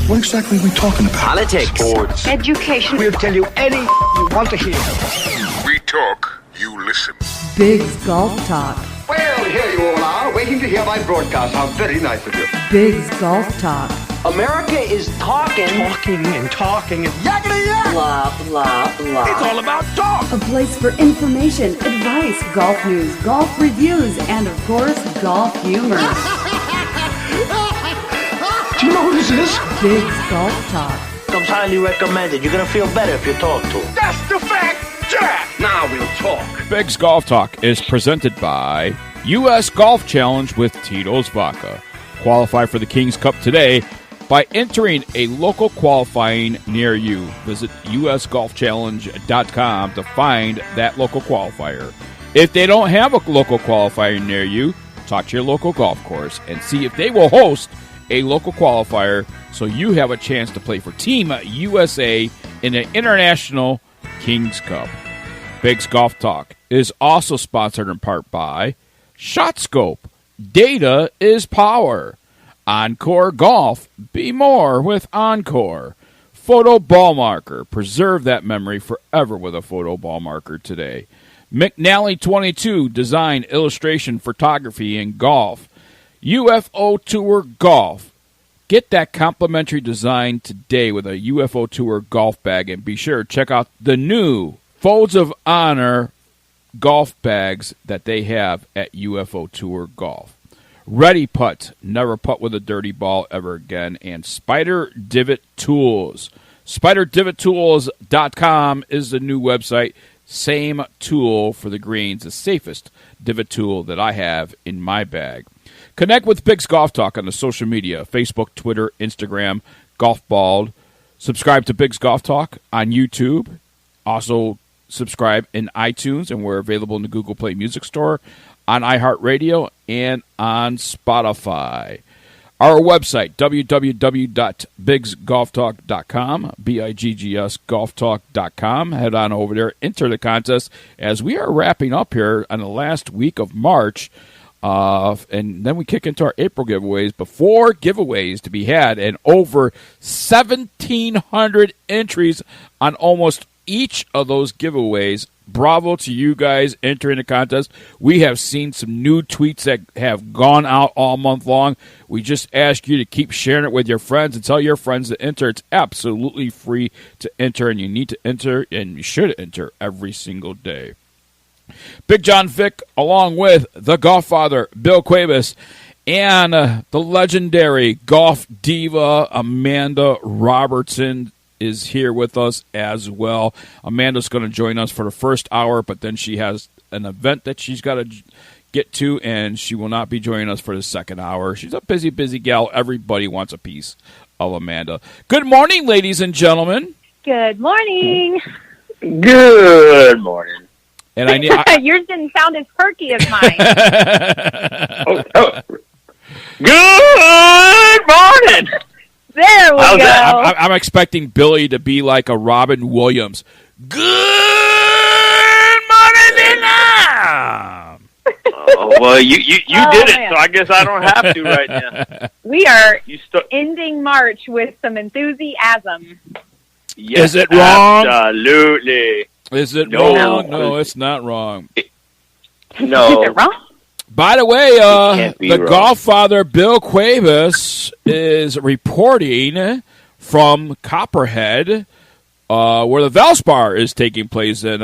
What exactly are we talking about? Politics. Sports. Education. We'll tell you anything you want to hear. We talk, you listen. Bigg's Golf Talk. Well, here you all are, waiting to hear my broadcast. How very nice of you. Bigg's Golf Talk. America is talking. Talking and yakety yak. Blah, blah, blah. It's all about talk. A place for information, advice, golf news, golf reviews, and of course, golf humor. Do you know who this is? Bigg's Golf Talk. Comes highly recommended. You're going to feel better if you talk to him. That's the fact, Jack. Now we'll talk. Bigg's Golf Talk is presented by U.S. Golf Challenge with Tito's Vodka. Qualify for the King's Cup today by entering a local qualifying near you. Visit usgolfchallenge.com to find that local qualifier. If they don't have a local qualifier near you, talk to your local golf course and see if they will host a local qualifier so you have a chance to play for Team USA in an international King's Cup. Bigg's Golf Talk is also sponsored in part by ShotScope. Data is power. Encore Golf. Be more with Encore. Photo Ball Marker. Preserve that memory forever with a photo ball marker today. McNally 22. Design, illustration, photography, and golf. UFO Tour Golf. Get that complimentary design today with a UFO Tour golf bag, and be sure to check out the new Folds of Honor golf bags that they have at UFO Tour Golf. Ready Putt. Never putt with a dirty ball ever again. And Spyder Divot Tools. SpyderDivotTools.com is the new website. Same tool for the greens, the safest divot tool that I have in my bag. Connect with Bigg's Golf Talk on the social media, Facebook, Twitter, Instagram, Golf Bald. Subscribe to Bigg's Golf Talk on YouTube. Also subscribe in iTunes, and we're available in the Google Play Music Store, on iHeartRadio, and on Spotify. Our website, www.biggsgolftalk.com, BIGGS golftalk.com. Head on over there, enter the contest, as we are wrapping up here on the last week of March. And then we kick into our April giveaways, but 4 giveaways to be had, and over 1,700 entries on almost each of those giveaways. Bravo to you guys entering the contest. We have seen some new tweets that have gone out all month long. We just ask you to keep sharing it with your friends and tell your friends to enter. It's absolutely free to enter, and you need to enter, and you should enter every single day. Bigg Jon Vic, along with the Golf Father, Bill Cuebas, and the legendary Golf Diva, Amanda Robertson, is here with us as well. Amanda's going to join us for the first hour, but then she has an event that she's got to get to, and she will not be joining us for the second hour. She's a busy, busy gal. Everybody wants a piece of Amanda. Good morning, ladies and gentlemen. Good morning. Good morning. And Yours didn't sound as perky as mine. Good morning. There we go. I'm expecting Billy to be like a Robin Williams. Good morning, Vietnam. Oh, well, you did it, so I guess I don't have to right now. We are ending March with some enthusiasm. Is Yes, it wrong? Absolutely. Is it wrong? No, it's not wrong. No. Is it wrong? By the way, the wrong. Golf Father, Bill Cuebas, is reporting from Copperhead, where the Valspar is taking place. And,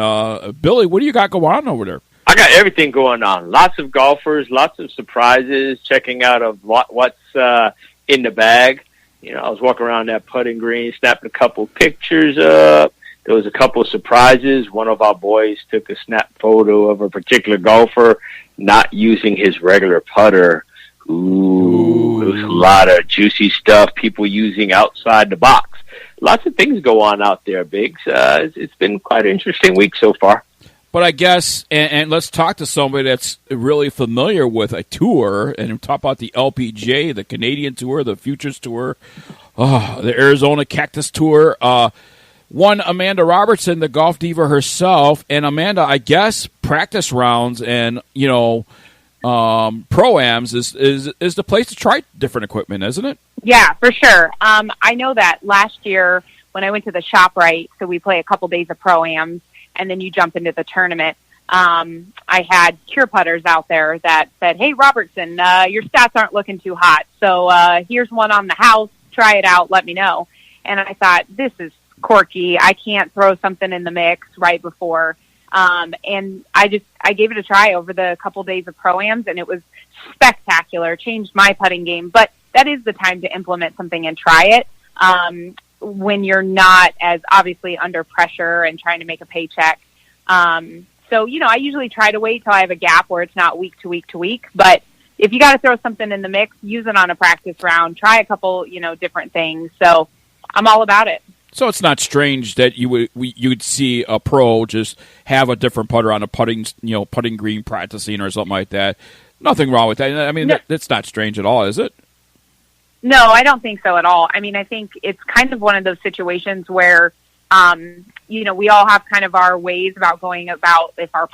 Billy, what do you got going on over there? I got everything going on. Lots of golfers, lots of surprises, checking out of what's in the bag. You know, I was walking around that putting green, snapping a couple pictures up. There was a couple of surprises. One of our boys took a snap photo of a particular golfer not using his regular putter. Ooh. There was a lot of juicy stuff, people using outside the box. Lots of things go on out there, Biggs. It's been quite an interesting week so far. But I guess, and let's talk to somebody that's really familiar with a tour, and talk about the LPGA, the Canadian Tour, the Futures Tour, the Arizona Cactus Tour. One, Amanda Robertson, the Golf Diva herself. And Amanda, I guess practice rounds and, Pro-Ams is the place to try different equipment, isn't it? Yeah, for sure. I know that last year when I went to the ShopRite, so we play a couple days of Pro-Ams, and then you jump into the tournament. I had cure putters out there that said, "Hey, Robertson, your stats aren't looking too hot. So here's one on the house. Try it out. Let me know." And I thought, this is quirky. I can't throw something in the mix right before. And I gave it a try over the couple days of Pro-Ams, and it was spectacular. Changed my putting game. But that is the time to implement something and try it when you're not as obviously under pressure and trying to make a paycheck. So, I usually try to wait till I have a gap where it's not week to week to week. But if you got to throw something in the mix, use it on a practice round. Try a couple, different things. So I'm all about it. So it's not strange that you'd see a pro just have a different putter on a putting green practicing or something like that. Nothing wrong with that. I mean, that's not strange at all, is it? No, I don't think so at all. I mean, I think it's kind of one of those situations where, we all have kind of our ways about going about if our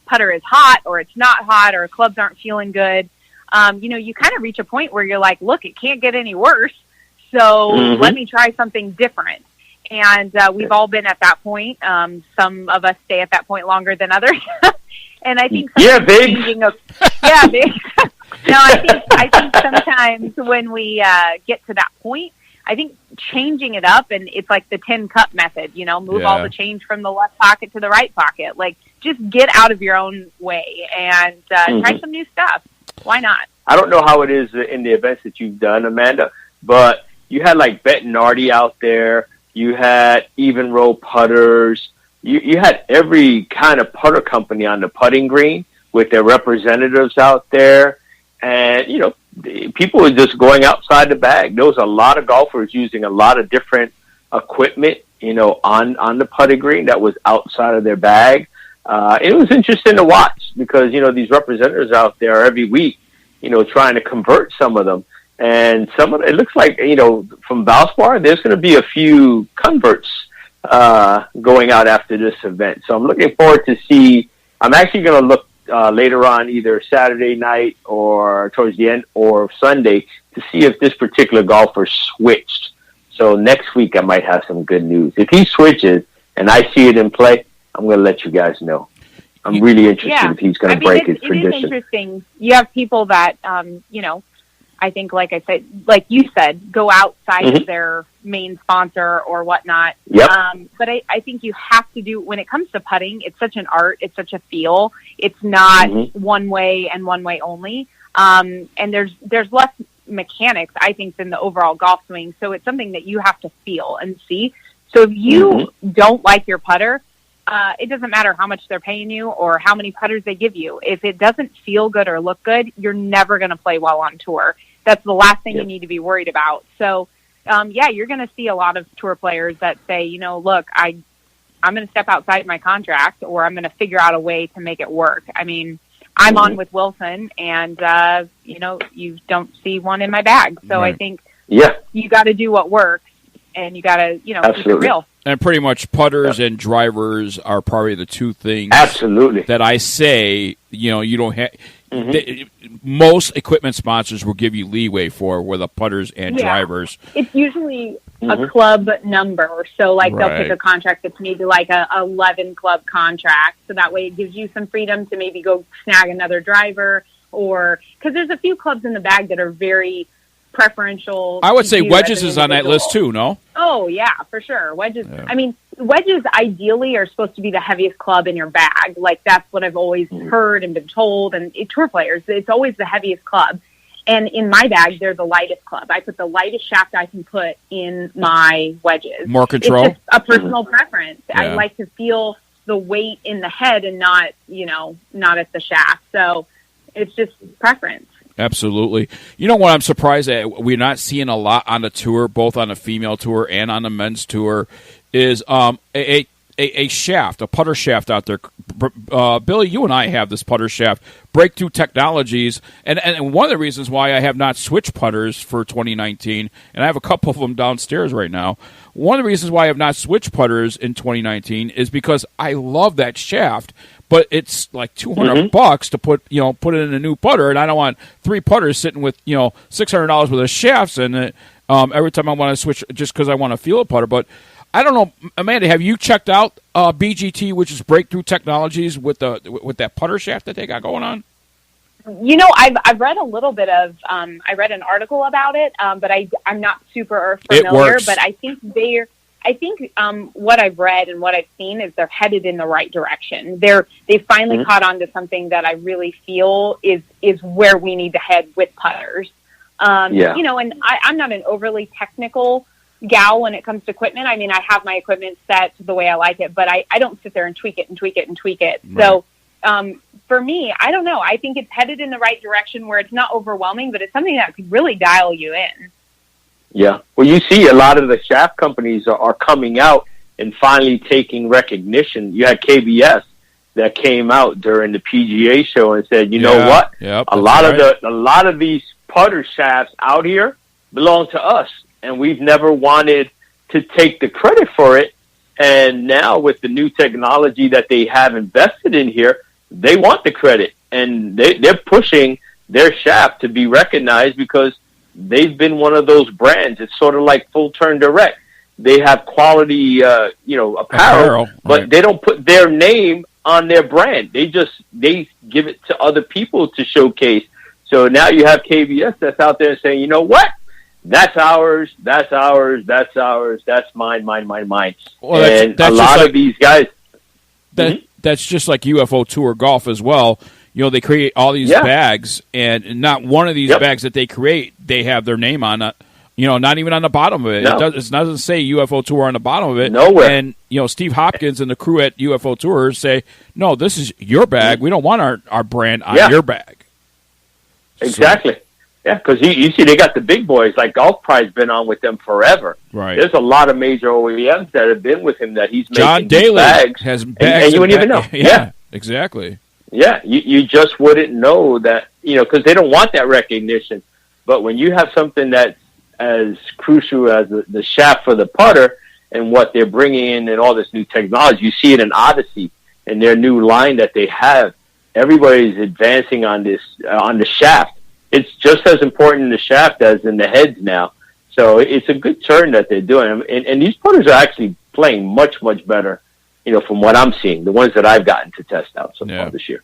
putter is hot or it's not hot or clubs aren't feeling good. You kind of reach a point where you're like, look, it can't get any worse. So let me try something different. And we've all been at that point. Some of us stay at that point longer than others. And I think Big. Big. No, I think sometimes when we get to that point, I think changing it up, and it's like the 10 cup method, move all the change from the left pocket to the right pocket. Like, just get out of your own way and try some new stuff. Why not? I don't know how it is in the events that you've done, Amanda, but you had like Bettinardi out there. You had even roll putters. You had every kind of putter company on the putting green with their representatives out there. And, people were just going outside the bag. There was a lot of golfers using a lot of different equipment, on the putting green that was outside of their bag. It was interesting to watch because, these representatives out there every week, trying to convert some of them. And it looks like, from Valspar, there's going to be a few converts going out after this event. So I'm looking forward to see. I'm actually going to look later on, either Saturday night or towards the end or Sunday, to see if this particular golfer switched. So next week I might have some good news. If he switches and I see it in play, I'm going to let you guys know. I'm really interested if he's going to break his tradition. It is interesting. You have people that, I think, like you said, go outside of their main sponsor or whatnot. Yep. But I think you have to do, when it comes to putting, it's such an art, it's such a feel. It's not one way and one way only. And there's less mechanics, I think, than the overall golf swing. So it's something that you have to feel and see. So if you don't like your putter, it doesn't matter how much they're paying you or how many putters they give you. If it doesn't feel good or look good, you're never going to play well on tour. That's the last thing you need to be worried about. So, you're going to see a lot of tour players that say, look, I'm going to step outside my contract, or I'm going to figure out a way to make it work. I mean, I'm on with Wilson, and, you don't see one in my bag. So I think you got to do what works, and you got to, keep it real. And pretty much putters and drivers are probably the two things that I say, you don't have. Most equipment sponsors will give you leeway for with the putters and drivers. It's usually a club number. So, they'll pick a contract that's maybe like a 11 club contract. So that way it gives you some freedom to maybe go snag another driver, or because there's a few clubs in the bag that are very preferential. I would say Wedges is on that list too, no? Oh, yeah, for sure. Wedges. Yeah. I mean, wedges ideally are supposed to be the heaviest club in your bag. Like, that's what I've always heard and been told. And tour players, it's always the heaviest club. And in my bag, they're the lightest club. I put the lightest shaft I can put in my wedges. More control? It's just a personal preference. Yeah. I like to feel the weight in the head and not, not at the shaft. So it's just preference. Absolutely. You know what I'm surprised at? We're not seeing a lot on the tour, both on the female tour and on the men's tour, is a shaft, a putter shaft out there. Billy, you and I have this putter shaft, Breakthrough Technologies, and one of the reasons why I have not switched putters for 2019, and I have a couple of them downstairs right now, one of the reasons why I have not switched putters in 2019 is because I love that shaft, but it's like $200 to put it in a new putter, and I don't want 3 putters sitting with $600 worth of shafts in it. every time I want to switch just because I want to feel a putter. But I don't know, Amanda, have you checked out BGT, which is Breakthrough Technologies, with that putter shaft that they got going on? I've read a little bit of. I read an article about it, but I'm not super familiar. But I think what I've read and what I've seen is they're headed in the right direction. They've finally caught on to something that I really feel is where we need to head with putters. And I'm not an overly technical gal when it comes to equipment. I mean, I have my equipment set the way I like it, but I don't sit there and tweak it. Right. So for me, I don't know. I think it's headed in the right direction where it's not overwhelming, but it's something that could really dial you in. Yeah. Well, you see a lot of the shaft companies are coming out and finally taking recognition. You had KBS that came out during the PGA show and said, you know what? Yep, a lot of these putter shafts out here belong to us, and we've never wanted to take the credit for it. And now with the new technology that they have invested in here, they want the credit, and they're pushing their shaft to be recognized because they've been one of those brands. It's sort of like Full Turn Direct. They have quality, apparel, but right. They don't put their name on their brand. They give it to other people to showcase. So now you have KBS that's out there saying, you know what? That's ours. That's ours. That's ours. That's mine. Well, and that's a lot of these guys. That's just like UFO Tour Golf as well. They create all these bags, and not one of these bags that they create, they have their name on it. Not even on the bottom of it. No. It doesn't say UFO Tour on the bottom of it. Nowhere. And, Steve Hopkins and the crew at UFO Tours say, no, this is your bag. We don't want our brand on your bag. Exactly. So, yeah, because you see they got the big boys, like Golf Pride's been on with them forever. Right. There's a lot of major OEMs that have been with him that he's John making Daly bags. has bags. And you wouldn't even know. Yeah, exactly. Yeah, you just wouldn't know that, because they don't want that recognition. But when you have something that's as crucial as the shaft for the putter and what they're bringing in and all this new technology, you see it in Odyssey and their new line that they have. Everybody's advancing on the shaft. It's just as important in the shaft as in the heads now. So it's a good turn that they're doing. And these putters are actually playing much, much better, from what I'm seeing, the ones that I've gotten to test out so far this year.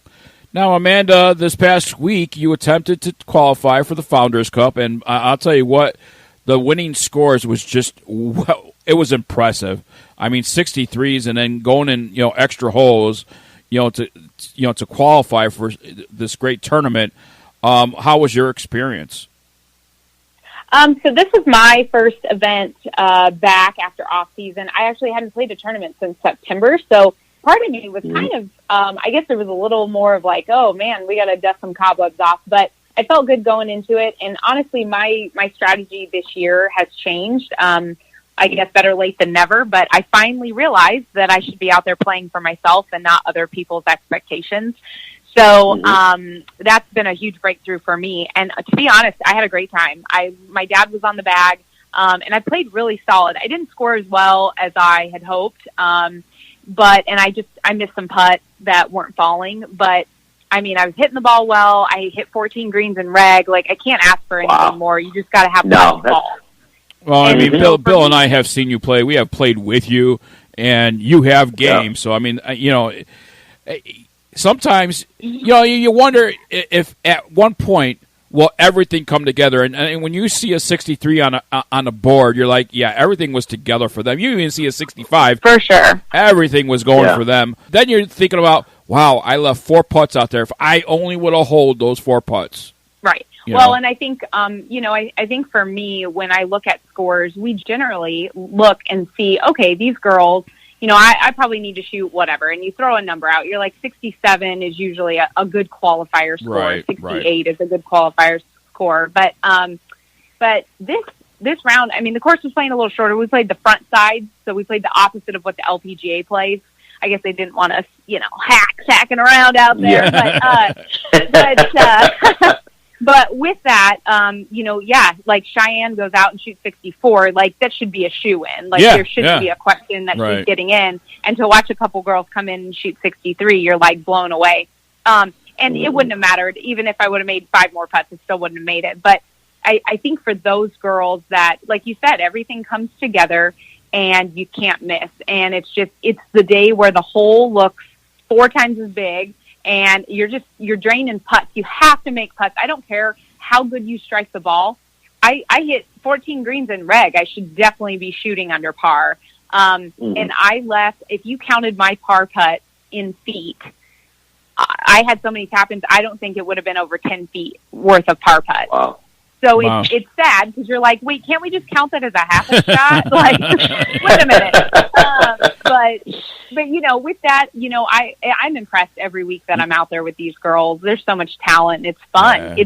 Now, Amanda, this past week you attempted to qualify for the Founders Cup, and I'll tell you what, the winning scores was just, it was impressive. I mean, 63s, and then going in, extra holes, to qualify for this great tournament. How was your experience? So this was my first event back after off season. I actually hadn't played a tournament since September, so part of me was kind of, I guess there was a little more of like, oh man, we got to dust some cobwebs off. But I felt good going into it, and honestly, my strategy this year has changed. I guess better late than never, but I finally realized that I should be out there playing for myself and not other people's expectations. So that's been a huge breakthrough for me. And to be honest, I had a great time. My dad was on the bag, and I played really solid. I didn't score as well as I had hoped, but I missed some putts that weren't falling. But I mean, I was hitting the ball well. I hit 14 greens in reg. Like, I can't ask for anything more. You just got to have putts ball. Well, I mean, Bill and I have seen you play. We have played with you, and you have game. So I mean, sometimes, you wonder if at one point will everything come together. And when you see a 63 on a board, you're like, yeah, everything was together for them. You even see a 65. For sure. Everything was going for them. Then you're thinking about, wow, I left 4 putts out there. If I only would have held those 4 putts. Right. And I think, I think for me, when I look at scores, we generally look and see, okay, these girls, I probably need to shoot whatever, and you throw a number out. You're like 67 is usually a good qualifier score. Right, 68 is a good qualifier score. But this round, I mean, the course was playing a little shorter. We played the front side, so we played the opposite of what the LPGA plays. I guess they didn't want us, hacking around out there. Yeah. But with that, like Cheyenne goes out and shoots 64, like that should be a shoe-in. Like there should be a question that she's getting in. And to watch a couple girls come in and shoot 63, you're like blown away. And it wouldn't have mattered. Even if I would have made 5 more putts, it still wouldn't have made it. But I think for those girls that, like you said, everything comes together and you can't miss. And it's the day where the hole looks 4 times as big and you're draining putts. You have to make putts. I don't care how good you strike the ball. I hit 14 greens in reg. I should definitely be shooting under par. And I left, if you counted my par putt in feet, I had so many tap-ins, I don't think it would have been over 10 feet worth of par putt. Wow. So it's sad because you're like, wait, can't we just count that as a half a shot? Like, wait a minute. But with that, I'm impressed every week that I'm out there with these girls. There's so much talent. It's fun. Yeah.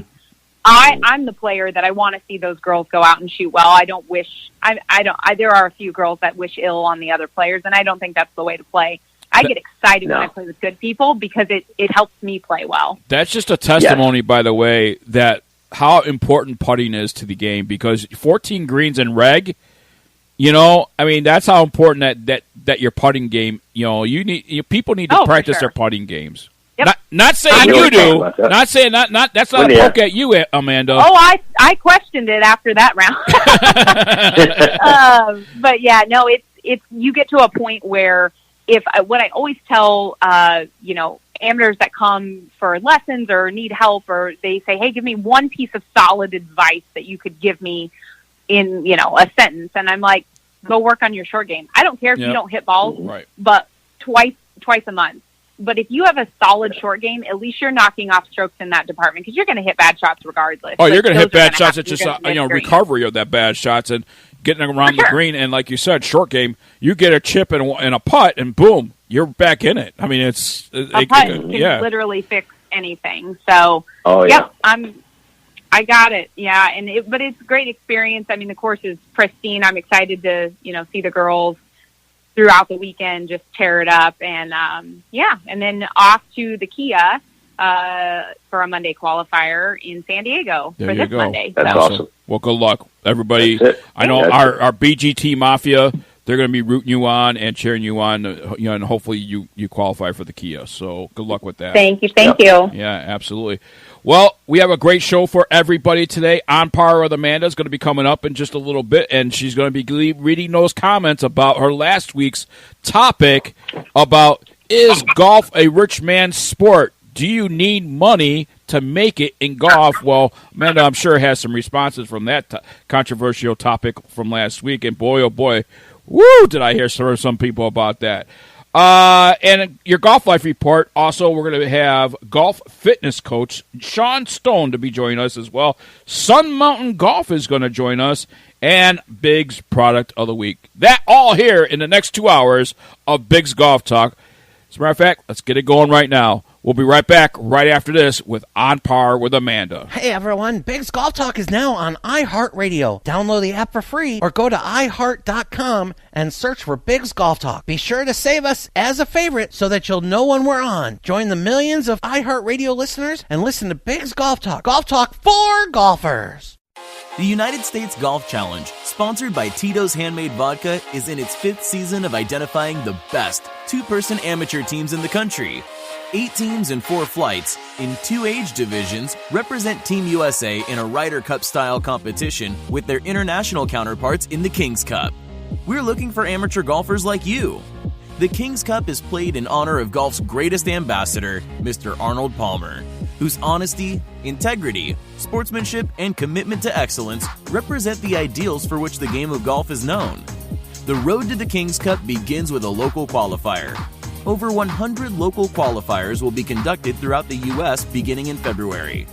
I'm the player that I want to see those girls go out and shoot well. I don't wish. There are a few girls that wish ill on the other players, and I don't think that's the way to play. I get excited when I play with good people because it helps me play well. That's just a testimony, by the way, that how important putting is to the game, because 14 greens in reg, that's how important that your putting game, people need to practice their putting games. Yep. Not saying you do. Not saying not. That's not a poke at you, Amanda. Oh, I questioned it after that round. But yeah, no, it's you get to a point where what I always tell amateurs that come for lessons or need help, or they say, hey, give me one piece of solid advice that you could give me in a sentence, and I'm like, go work on your short game. I don't care if you don't hit balls, but twice a month. But if you have a solid short game, at least you're knocking off strokes in that department, because you're going to hit bad shots regardless. Oh, you're going to hit bad shots. It's just recovery of that bad shots and getting around the green. And like you said, short game, you get a chip and a putt, and boom, you're back in it. I mean, a putt can literally fix anything. So, I got it. Yeah, but it's a great experience. I mean, the course is pristine. I'm excited to see the girls throughout the weekend, just tear it up, and and then off to the Kia for a Monday qualifier in San Diego for this Monday. That's awesome. Well, good luck, everybody. I know our BGT Mafia, they're going to be rooting you on and cheering you on, and hopefully you qualify for the Kia. So good luck with that. Thank you. Yeah, absolutely. Well, we have a great show for everybody today. On Par with Amanda is going to be coming up in just a little bit, and she's going to be reading those comments about her last week's topic about, is golf a rich man's sport? Do you need money to make it in golf? Well, Amanda, I'm sure, has some responses from that controversial topic from last week, and boy, oh boy, woo, did I hear some people about that. And your golf life report. Also, we're going to have golf fitness coach Shawn Stone to be joining us as well. Sun Mountain Golf is going to join us, and Bigg's product of the week. That all here in the next 2 hours of Bigg's Golf Talk. As a matter of fact, let's get it going right now. We'll be right back right after this with On Par with Amanda. Hey, everyone. Bigg's Golf Talk is now on iHeartRadio. Download the app for free or go to iHeart.com and search for Bigg's Golf Talk. Be sure to save us as a favorite so that you'll know when we're on. Join the millions of iHeartRadio listeners and listen to Bigg's Golf Talk. Golf Talk for golfers. The United States Golf Challenge, sponsored by Tito's Handmade Vodka, is in its 5th season of identifying the best two-person amateur teams in the country. 8 teams and 4 flights in 2 age divisions represent Team USA in a Ryder Cup-style competition with their international counterparts in the King's Cup. We're looking for amateur golfers like you. The King's Cup is played in honor of golf's greatest ambassador, Mr. Arnold Palmer, whose honesty, integrity, sportsmanship, and commitment to excellence represent the ideals for which the game of golf is known. The road to the King's Cup begins with a local qualifier. Over 100 local qualifiers will be conducted throughout the U.S. beginning in February.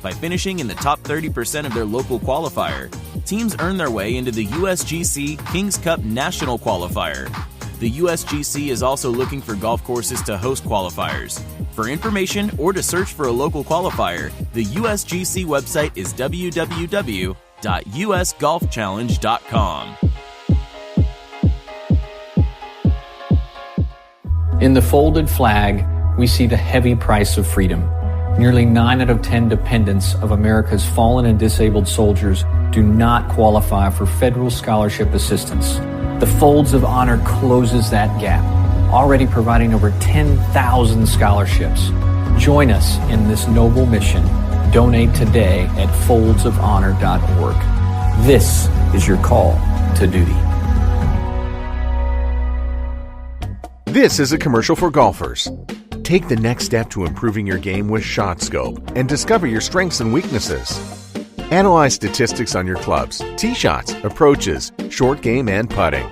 By finishing in the top 30% of their local qualifier, teams earn their way into the USGC King's Cup National Qualifier. The USGC is also looking for golf courses to host qualifiers. For information or to search for a local qualifier, the USGC website is www.usgolfchallenge.com. In the folded flag, we see the heavy price of freedom. Nearly 9 out of 10 dependents of America's fallen and disabled soldiers do not qualify for federal scholarship assistance. The Folds of Honor closes that gap, already providing over 10,000 scholarships. Join us in this noble mission. Donate today at foldsofhonor.org. This is your call to duty. This is a commercial for golfers. Take the next step to improving your game with ShotScope and discover your strengths and weaknesses. Analyze statistics on your clubs, tee shots, approaches, short game, and putting.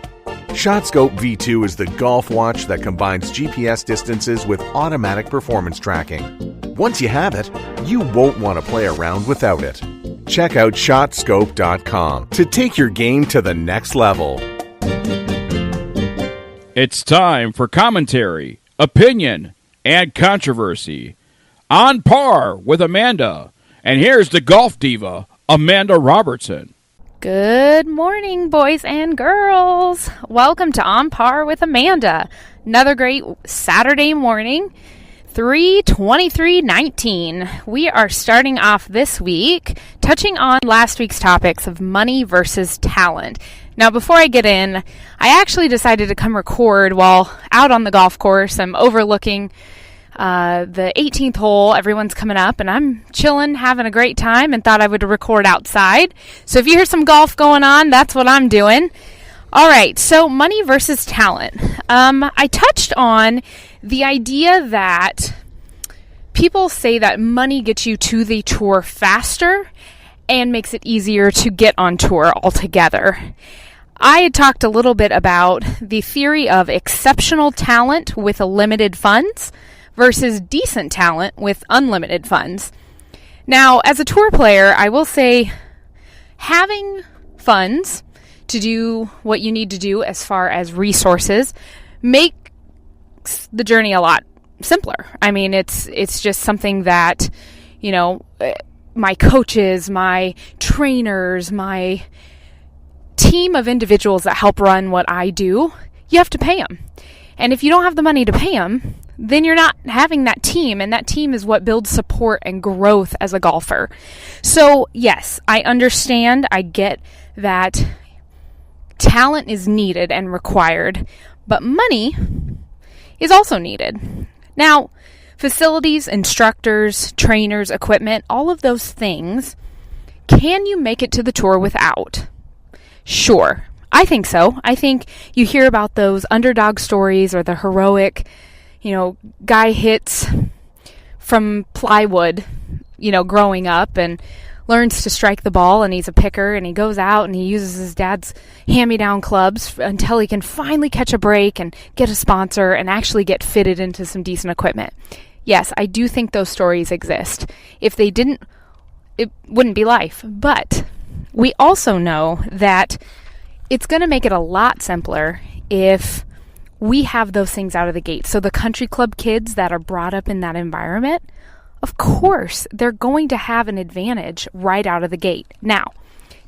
ShotScope V2 is the golf watch that combines GPS distances with automatic performance tracking. Once you have it, you won't want to play around without it. Check out ShotScope.com to take your game to the next level. It's time for commentary, opinion, and controversy. On par with Amanda. And here's the Golf Diva, Amanda Robertson. Good morning, boys and girls. Welcome to On Par with Amanda. Another great Saturday morning, 3/23/19. We are starting off this week touching on last week's topics of money versus talent. Now, before I get in, I actually decided to come record while out on the golf course. I'm overlooking the 18th hole. Everyone's coming up, and I'm chilling, having a great time, and thought I would record outside. So if you hear some golf going on, that's what I'm doing. All right, so money versus talent. I touched on the idea that people say that money gets you to the tour faster and makes it easier to get on tour altogether. I had talked a little bit about the theory of exceptional talent with limited funds versus decent talent with unlimited funds. Now, as a tour player, I will say having funds to do what you need to do as far as resources makes the journey a lot simpler. I mean, it's just something that, you know, my coaches, my trainers, my team of individuals that help run what I do, you have to pay them. And if you don't have the money to pay them, then you're not having that team, and that team is what builds support and growth as a golfer. So, yes, I understand, I get that talent is needed and required, but money is also needed. Now, facilities, instructors, trainers, equipment, all of those things, can you make it to the tour without? Sure, I think so. I think you hear about those underdog stories or the heroic, guy hits from plywood, growing up and learns to strike the ball, and he's a picker, and he goes out and he uses his dad's hand-me-down clubs until he can finally catch a break and get a sponsor and actually get fitted into some decent equipment. Yes, I do think those stories exist. If they didn't, it wouldn't be life. But we also know that it's going to make it a lot simpler if we have those things out of the gate. So the country club kids that are brought up in that environment, of course, they're going to have an advantage right out of the gate. Now,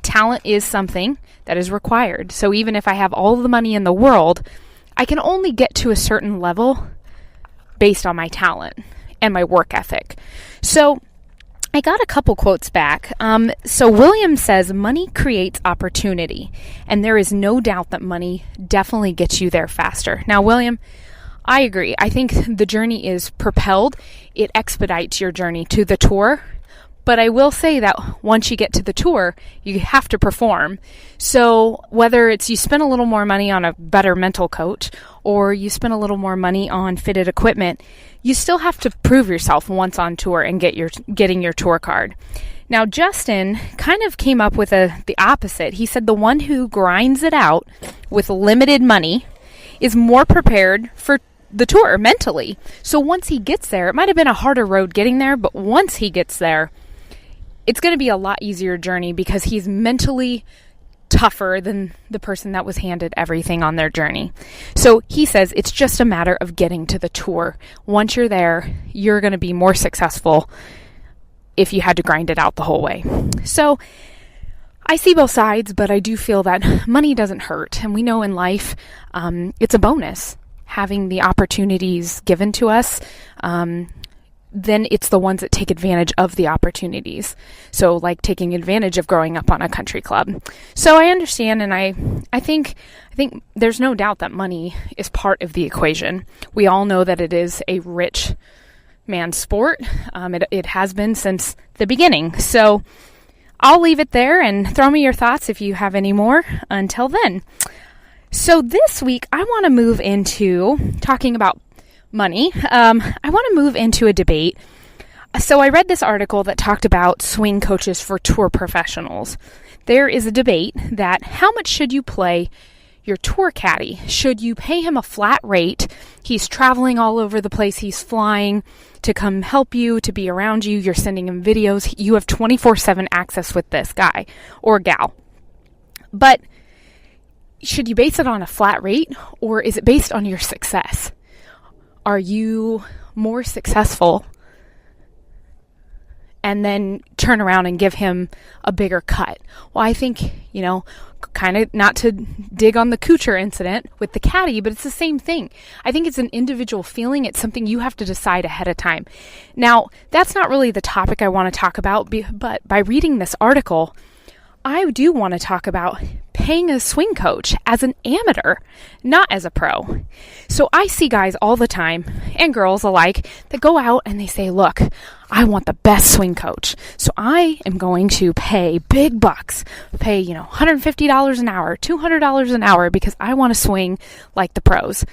talent is something that is required. So even if I have all the money in the world, I can only get to a certain level based on my talent and my work ethic. So I got a couple quotes back. So William says, money creates opportunity, and there is no doubt that money definitely gets you there faster. Now, William, I agree. I think the journey is propelled. It expedites your journey to the tour. But I will say that once you get to the tour, you have to perform. So whether it's you spend a little more money on a better mental coach or you spend a little more money on fitted equipment, you still have to prove yourself once on tour and getting your tour card. Now, Justin kind of came up with the opposite. He said the one who grinds it out with limited money is more prepared for the tour mentally. So once he gets there, it might have been a harder road getting there, but once he gets there, it's going to be a lot easier journey because he's mentally tougher than the person that was handed everything on their journey. So he says it's just a matter of getting to the tour. Once you're there, you're going to be more successful if you had to grind it out the whole way. So I see both sides, but I do feel that money doesn't hurt. And we know in life, it's a bonus having the opportunities given to us. Then it's the ones that take advantage of the opportunities. So like taking advantage of growing up on a country club. So I understand, and I think there's no doubt that money is part of the equation. We all know that it is a rich man's sport. It has been since the beginning. So I'll leave it there and throw me your thoughts if you have any more. Until then. So this week, I want to move into talking about money. I want to move into a debate. So I read this article that talked about swing coaches for tour professionals. There is a debate that how much should you play your tour caddy? Should you pay him a flat rate? He's traveling all over the place. He's flying to come help you, to be around you. You're sending him videos. You have 24/7 access with this guy or gal. But should you base it on a flat rate, or is it based on your success? Are you more successful and then turn around and give him a bigger cut? Well, I think, kind of not to dig on the Kuchar incident with the caddy, but it's the same thing. I think it's an individual feeling. It's something you have to decide ahead of time. Now, that's not really the topic I want to talk about, but by reading this article, I do want to talk about paying a swing coach as an amateur, not as a pro. So I see guys all the time, and girls alike, that go out and they say, look, I want the best swing coach. So I am going to pay big bucks, pay, $150 an hour, $200 an hour because I want to swing like the pros.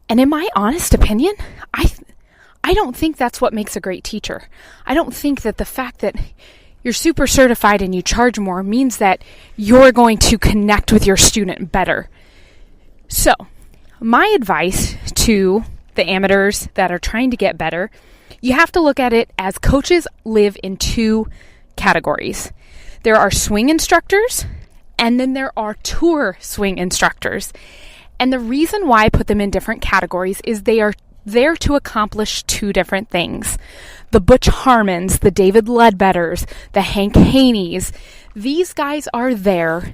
And in my honest opinion, I don't think that's what makes a great teacher. I don't think that the fact that you're super certified and you charge more means that you're going to connect with your student better. So, my advice to the amateurs that are trying to get better, you have to look at it as coaches live in two categories. There are swing instructors, and then there are tour swing instructors. And the reason why I put them in different categories is they are there to accomplish two different things. The Butch Harmons, the David Ledbetters, the Hank Haneys, these guys are there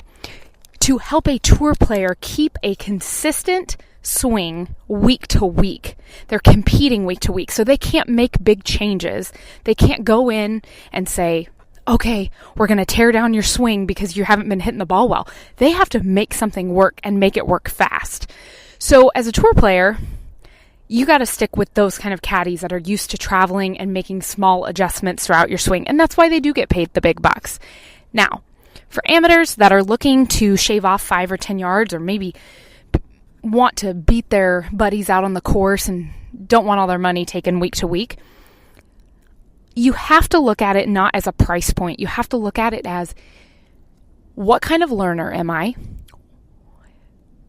to help a tour player keep a consistent swing week to week. They're competing week to week, so they can't make big changes. They can't go in and say, okay, we're going to tear down your swing because you haven't been hitting the ball well. They have to make something work and make it work fast. So as a tour player, you got to stick with those kind of caddies that are used to traveling and making small adjustments throughout your swing. And that's why they do get paid the big bucks. Now, for amateurs that are looking to shave off 5 or 10 yards or maybe want to beat their buddies out on the course and don't want all their money taken week to week, you have to look at it not as a price point. You have to look at it as, what kind of learner am I?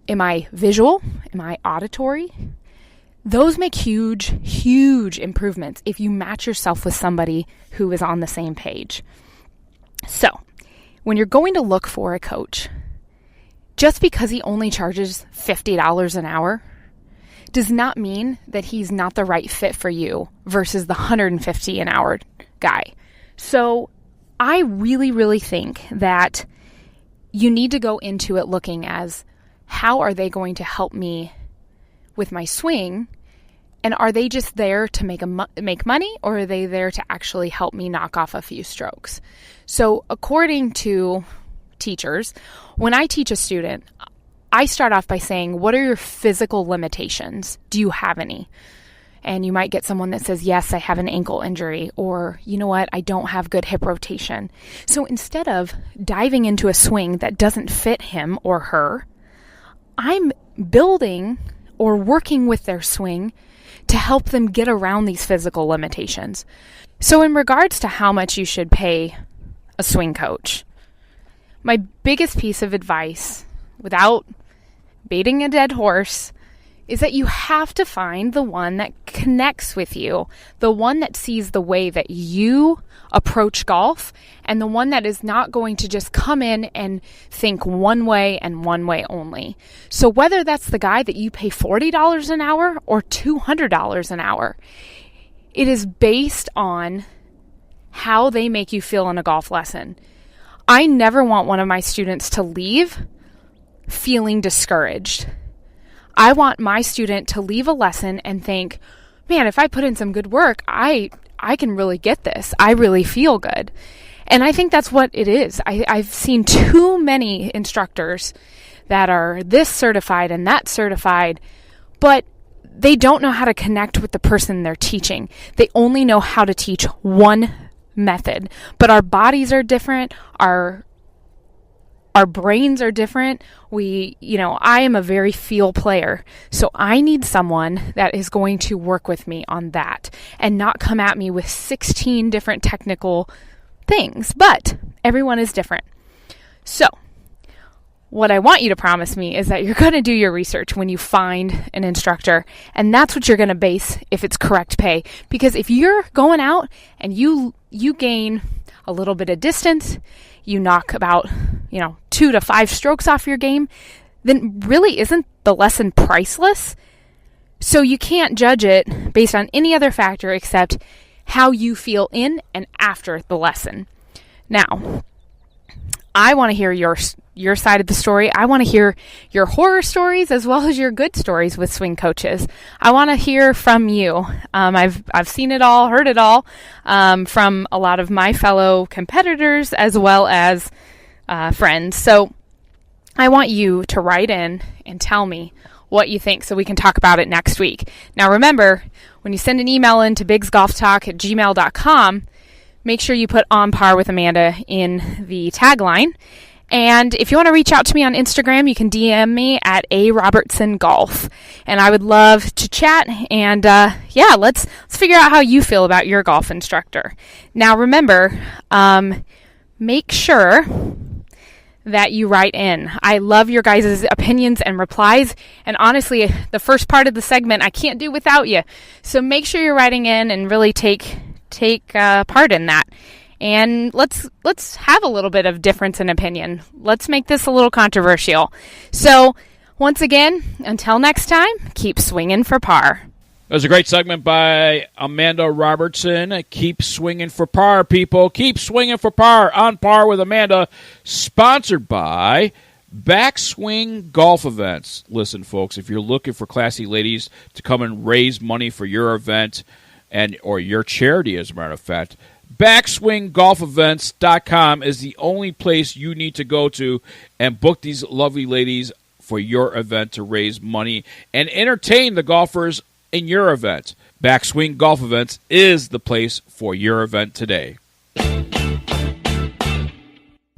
Am I visual? Am I auditory? Those make huge, huge improvements if you match yourself with somebody who is on the same page. So, when you're going to look for a coach, just because he only charges $50 an hour does not mean that he's not the right fit for you versus the $150 an hour guy. So, I really, really think that you need to go into it looking as, how are they going to help me with my swing? And are they just there to make money, or are they there to actually help me knock off a few strokes? So according to teachers, when I teach a student, I start off by saying, what are your physical limitations? Do you have any? And you might get someone that says, yes, I have an ankle injury, or, you know what, I don't have good hip rotation. So instead of diving into a swing that doesn't fit him or her, I'm building or working with their swing to help them get around these physical limitations. So in regards to how much you should pay a swing coach, my biggest piece of advice, without beating a dead horse, is that you have to find the one that connects with you, the one that sees the way that you approach golf, and the one that is not going to just come in and think one way and one way only. So whether that's the guy that you pay $40 an hour or $200 an hour, it is based on how they make you feel in a golf lesson. I never want one of my students to leave feeling discouraged. I want my student to leave a lesson and think, man, if I put in some good work, I can really get this. I really feel good. And I think that's what it is. I've seen too many instructors that are this certified and that certified, but they don't know how to connect with the person they're teaching. They only know how to teach one method. But our bodies are different. Our brains are different. I am a very feel player. So I need someone that is going to work with me on that and not come at me with 16 different technical things. But everyone is different. So what I want you to promise me is that you're going to do your research when you find an instructor, and that's what you're going to base if it's correct pay. Because if you're going out and you gain a little bit of distance, you knock about 2 to 5 strokes off your game, then really isn't the lesson priceless? So you can't judge it based on any other factor except how you feel in and after the lesson. Now, I want to hear your side of the story. I want to hear your horror stories as well as your good stories with swing coaches. I want to hear from you. I've seen it all, heard it all from a lot of my fellow competitors as well as friends. So I want you to write in and tell me what you think so we can talk about it next week. Now remember, when you send an email in to biggsgolftalk@gmail.com, make sure you put On Par with Amanda in the tagline. And if you want to reach out to me on Instagram, you can DM me at @Robertson_golf. And I would love to chat. And let's figure out how you feel about your golf instructor. Now remember, make sure that you write in. I love your guys' opinions and replies. And honestly, the first part of the segment I can't do without you. So make sure you're writing in and really take part in that. And let's have a little bit of difference in opinion. Let's make this a little controversial. So once again, until next time, keep swinging for par. That was a great segment by Amanda Robertson. Keep swinging for par, people. Keep swinging for par. On Par with Amanda, sponsored by Backswing Golf Events. Listen, folks, if you're looking for classy ladies to come and raise money for your event or your charity, as a matter of fact, BackswingGolfEvents.com is the only place you need to go to and book these lovely ladies for your event to raise money and entertain the golfers in your event. Backswing Golf Events is the place for your event today.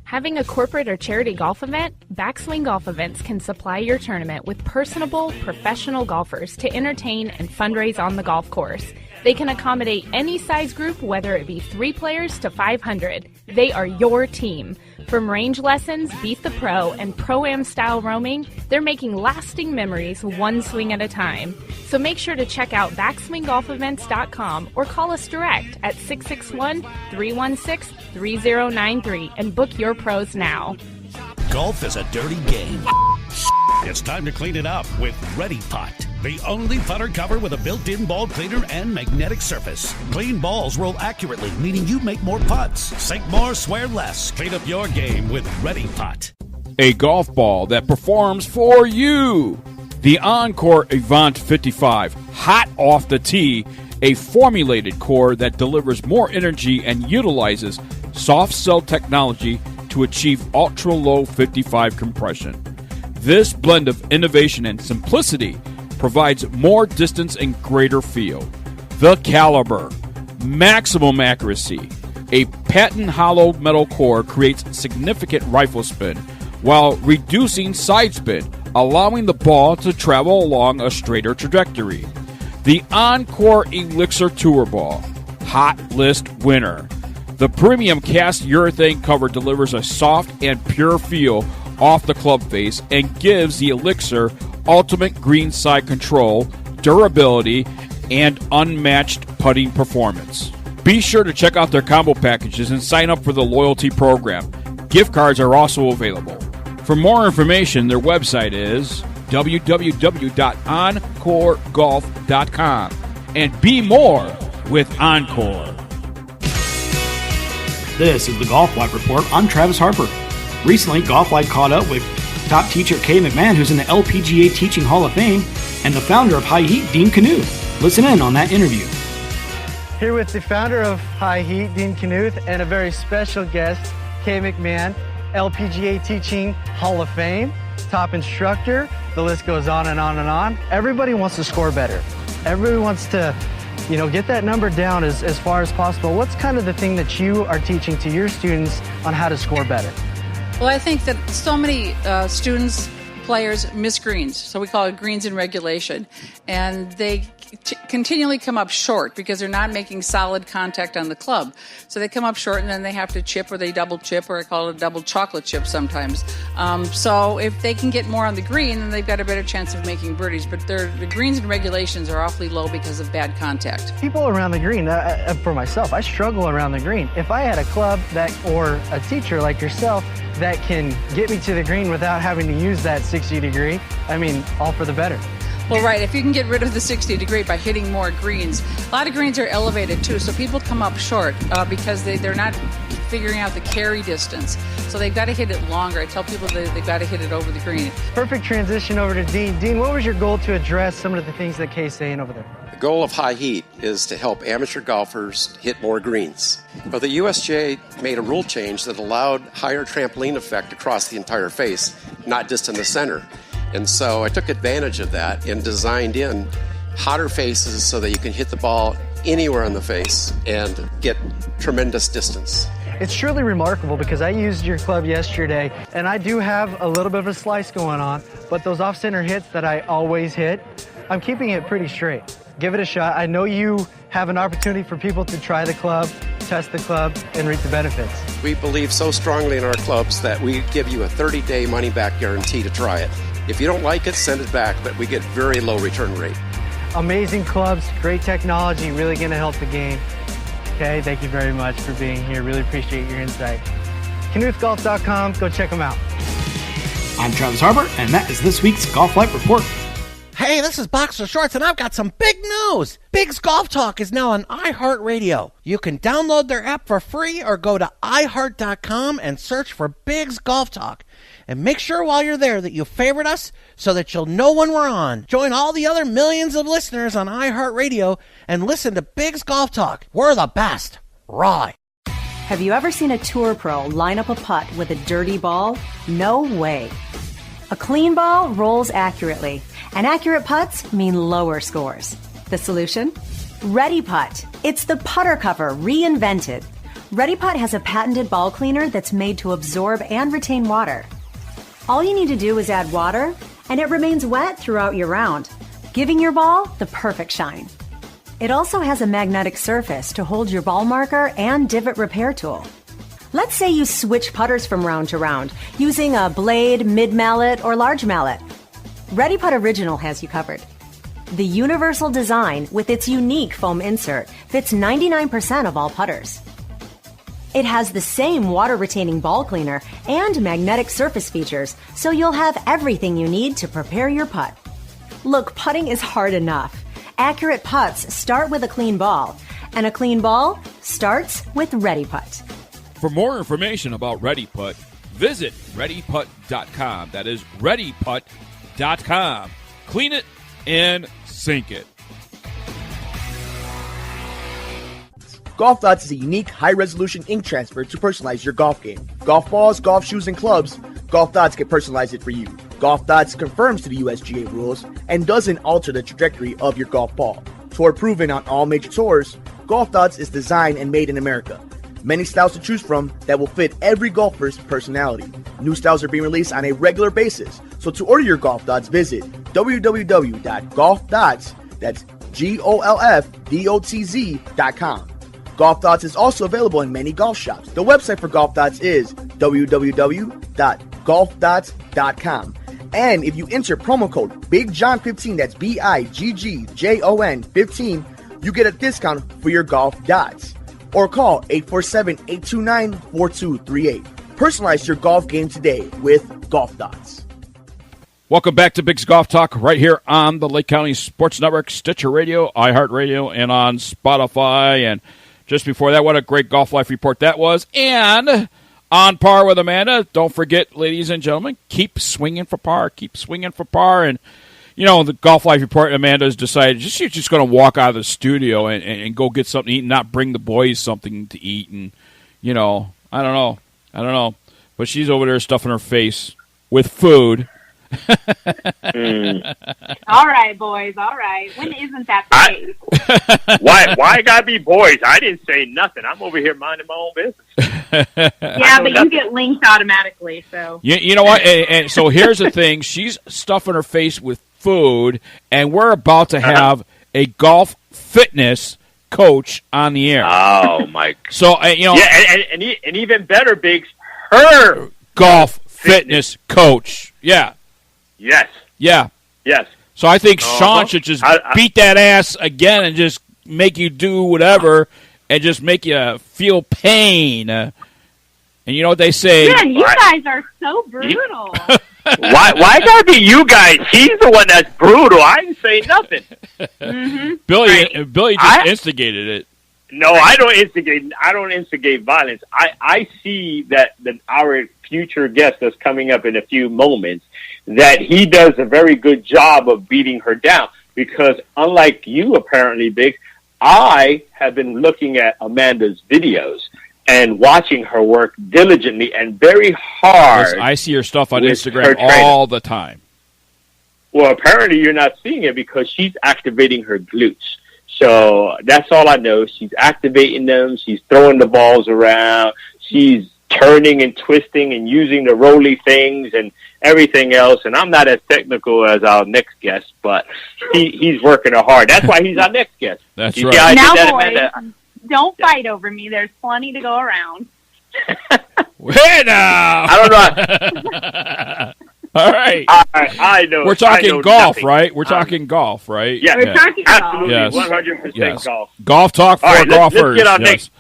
Having a corporate or charity golf event? Backswing Golf Events can supply your tournament with personable, professional golfers to entertain and fundraise on the golf course. They can accommodate any size group, whether it be 3 players to 500. They are your team. From range lessons, Beat the Pro, and Pro-Am style roaming, they're making lasting memories one swing at a time. So make sure to check out BackswingGolfEvents.com or call us direct at 661-316-3093 and book your pros now. Golf is a dirty game. It's time to clean it up with Ready Putt, the only putter cover with a built-in ball cleaner and magnetic surface. Clean balls roll accurately, meaning you make more putts. Sink more, swear less. Clean up your game with Ready Putt. A golf ball that performs for you. The Encore Avant 55, hot off the tee, a formulated core that delivers more energy and utilizes soft cell technology to achieve ultra-low 55 compression. This blend of innovation and simplicity provides more distance and greater feel. The Caliber, maximum accuracy. A patent hollow metal core creates significant rifle spin while reducing side spin, allowing the ball to travel along a straighter trajectory. The Encore Elixir Tour Ball, hot list winner. The premium cast urethane cover delivers a soft and pure feel off the club face and gives the Elixir ultimate greenside control, durability, and unmatched putting performance. Be sure to check out their combo packages and sign up for the loyalty program. Gift cards are also available. For more information, their website is www.encoregolf.com. And be more with Encore. This is the Golf Life Report. I'm Travis Harper. Recently, Golf Life caught up with top teacher Kay McMahon, who's in the LPGA Teaching Hall of Fame, and the founder of High Heat, Dean Knuth. Listen in on that interview. Here with the founder of High Heat, Dean Knuth, and a very special guest, Kay McMahon, LPGA Teaching Hall of Fame, top instructor. The list goes on and on and on. Everybody wants to score better. Everybody wants to, get that number down as far as possible. What's kind of the thing that you are teaching to your students on how to score better? Well, I think that so many students, players miss greens, so we call it greens in regulation, and they continually come up short because they're not making solid contact on the club. So they come up short, and then they have to chip, or they double chip, or I call it a double chocolate chip sometimes. So if they can get more on the green, then they've got a better chance of making birdies. But the greens and regulations are awfully low because of bad contact. People around the green, for myself, I struggle around the green. If I had a club or a teacher like yourself that can get me to the green without having to use that 60 degree, all for the better. Well, right. If you can get rid of the 60 degree by hitting more greens. A lot of greens are elevated, too, so people come up short because they're not figuring out the carry distance. So they've got to hit it longer. I tell people they've got to hit it over the green. Perfect transition over to Dean. Dean, what was your goal to address some of the things that Kay's saying over there? The goal of High Heat is to help amateur golfers hit more greens. But the USGA made a rule change that allowed higher trampoline effect across the entire face, not just in the center. And so I took advantage of that and designed in hotter faces so that you can hit the ball anywhere on the face and get tremendous distance. It's truly remarkable because I used your club yesterday, and I do have a little bit of a slice going on, but those off-center hits that I always hit, I'm keeping it pretty straight. Give it a shot. I know you have an opportunity for people to try the club, test the club, and reap the benefits. We believe so strongly in our clubs that we give you a 30-day money-back guarantee to try it. If you don't like it, send it back, but we get very low return rate. Amazing clubs, great technology, really going to help the game. Okay, thank you very much for being here. Really appreciate your insight. KnuthGolf.com, go check them out. I'm Travis Harper, and that is this week's Golf Life Report. Hey, this is Boxer Shorts, and I've got some big news. Bigg's Golf Talk is now on iHeartRadio. You can download their app for free or go to iHeart.com and search for Bigg's Golf Talk. And make sure while you're there that you favorite us so that you'll know when we're on. Join all the other millions of listeners on iHeartRadio and listen to Bigg's Golf Talk. We're the best. Rye. Have you ever seen a tour pro line up a putt with a dirty ball? No way. A clean ball rolls accurately, and accurate putts mean lower scores. The solution? Ready Putt. It's the putter cover reinvented. Ready Putt has a patented ball cleaner that's made to absorb and retain water. All you need to do is add water, and it remains wet throughout your round, giving your ball the perfect shine. It also has a magnetic surface to hold your ball marker and divot repair tool. Let's say you switch putters from round to round using a blade, mid-mallet, or large mallet. Ready Putt Original has you covered. The universal design with its unique foam insert fits 99% of all putters. It has the same water-retaining ball cleaner and magnetic surface features, so you'll have everything you need to prepare your putt. Look, putting is hard enough. Accurate putts start with a clean ball, and a clean ball starts with Ready Putt. For more information about Ready Putt, visit ReadyPutt.com. That is ReadyPutt.com. Clean it and sink it. Golf Dots is a unique, high-resolution ink transfer to personalize your golf game. Golf balls, golf shoes, and clubs, Golf Dots can personalize it for you. Golf Dots conforms to the USGA rules and doesn't alter the trajectory of your golf ball. Tour proven on all major tours, Golf Dots is designed and made in America. Many styles to choose from that will fit every golfer's personality. New styles are being released on a regular basis, so to order your Golf Dots, visit www.golfdots, that's GOLFDOTZ.com. Golf Dots is also available in many golf shops. The website for Golf Dots is www.golfdots.com. And if you enter promo code BiggJon15, that's BIGGJON 15, you get a discount for your Golf Dots. Or call 847-829-4238. Personalize your golf game today with Golf Dots. Welcome back to Bigg's Golf Talk right here on the Lake County Sports Network, Stitcher Radio, iHeartRadio, and on Spotify. And just before that, what a great Golf Life report that was. And on par with Amanda, don't forget, ladies and gentlemen, keep swinging for par. Keep swinging for par. And, you know, the Golf Life report, Amanda's decided she's just going to walk out of the studio and go get something to eat and not bring the boys something to eat. And, you know, I don't know. But she's over there stuffing her face with food. All right, boys. All right. When isn't that the case? Why I gotta be boys? I didn't say nothing. I'm over here minding my own business. Yeah, but you get linked automatically, so. You know what? And so here's the thing. She's stuffing her face with food, and we're about to have a golf fitness coach on the air. Oh, my. So, you know. Yeah, and even better, Biggs, her golf fitness coach. Yeah. Yes. Yeah. Yes. So I think Shawn should just beat that ass again and just make you do whatever and just make you feel pain. And you know what they say? Man, you guys are so brutal. Why gotta be you guys? He's the one that's brutal. I didn't say nothing. Mm-hmm. Billy just instigated it. No, I don't instigate violence. I see that our future guest that's coming up in a few moments, that he does a very good job of beating her down. Because unlike you, apparently, Big, I have been looking at Amanda's videos and watching her work diligently and very hard. Yes, I see her stuff on Instagram all the time. Well, apparently you're not seeing it because she's activating her glutes. So that's all I know. She's activating them. She's throwing the balls around. She's turning and twisting and using the roly things and everything else. And I'm not as technical as our next guest, but he's working hard. That's why he's our next guest. That's right. Now, boys, don't fight over me. There's plenty to go around. Hey, now! I don't know. All right. I know. We're talking golf, nothing. right? We're talking golf, right? Yeah, we're talking absolutely, yes. 100% golf. Golf talk for golfers. Let's get our next.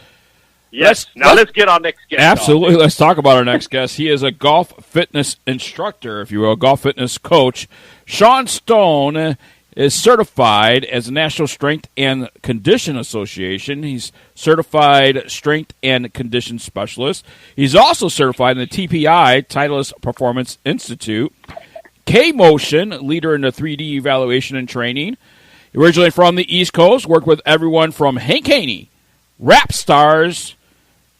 Yes. Let's get our next guest. Absolutely. Let's talk about our next guest. He is a golf fitness instructor, if you will, golf fitness coach. Shawn Stone is certified as a National Strength and Condition Association. He's certified strength and condition specialist. He's also certified in the TPI, Titleist Performance Institute. K-Motion, leader in the 3D evaluation and training. Originally from the East Coast, worked with everyone from Hank Haney, rap stars,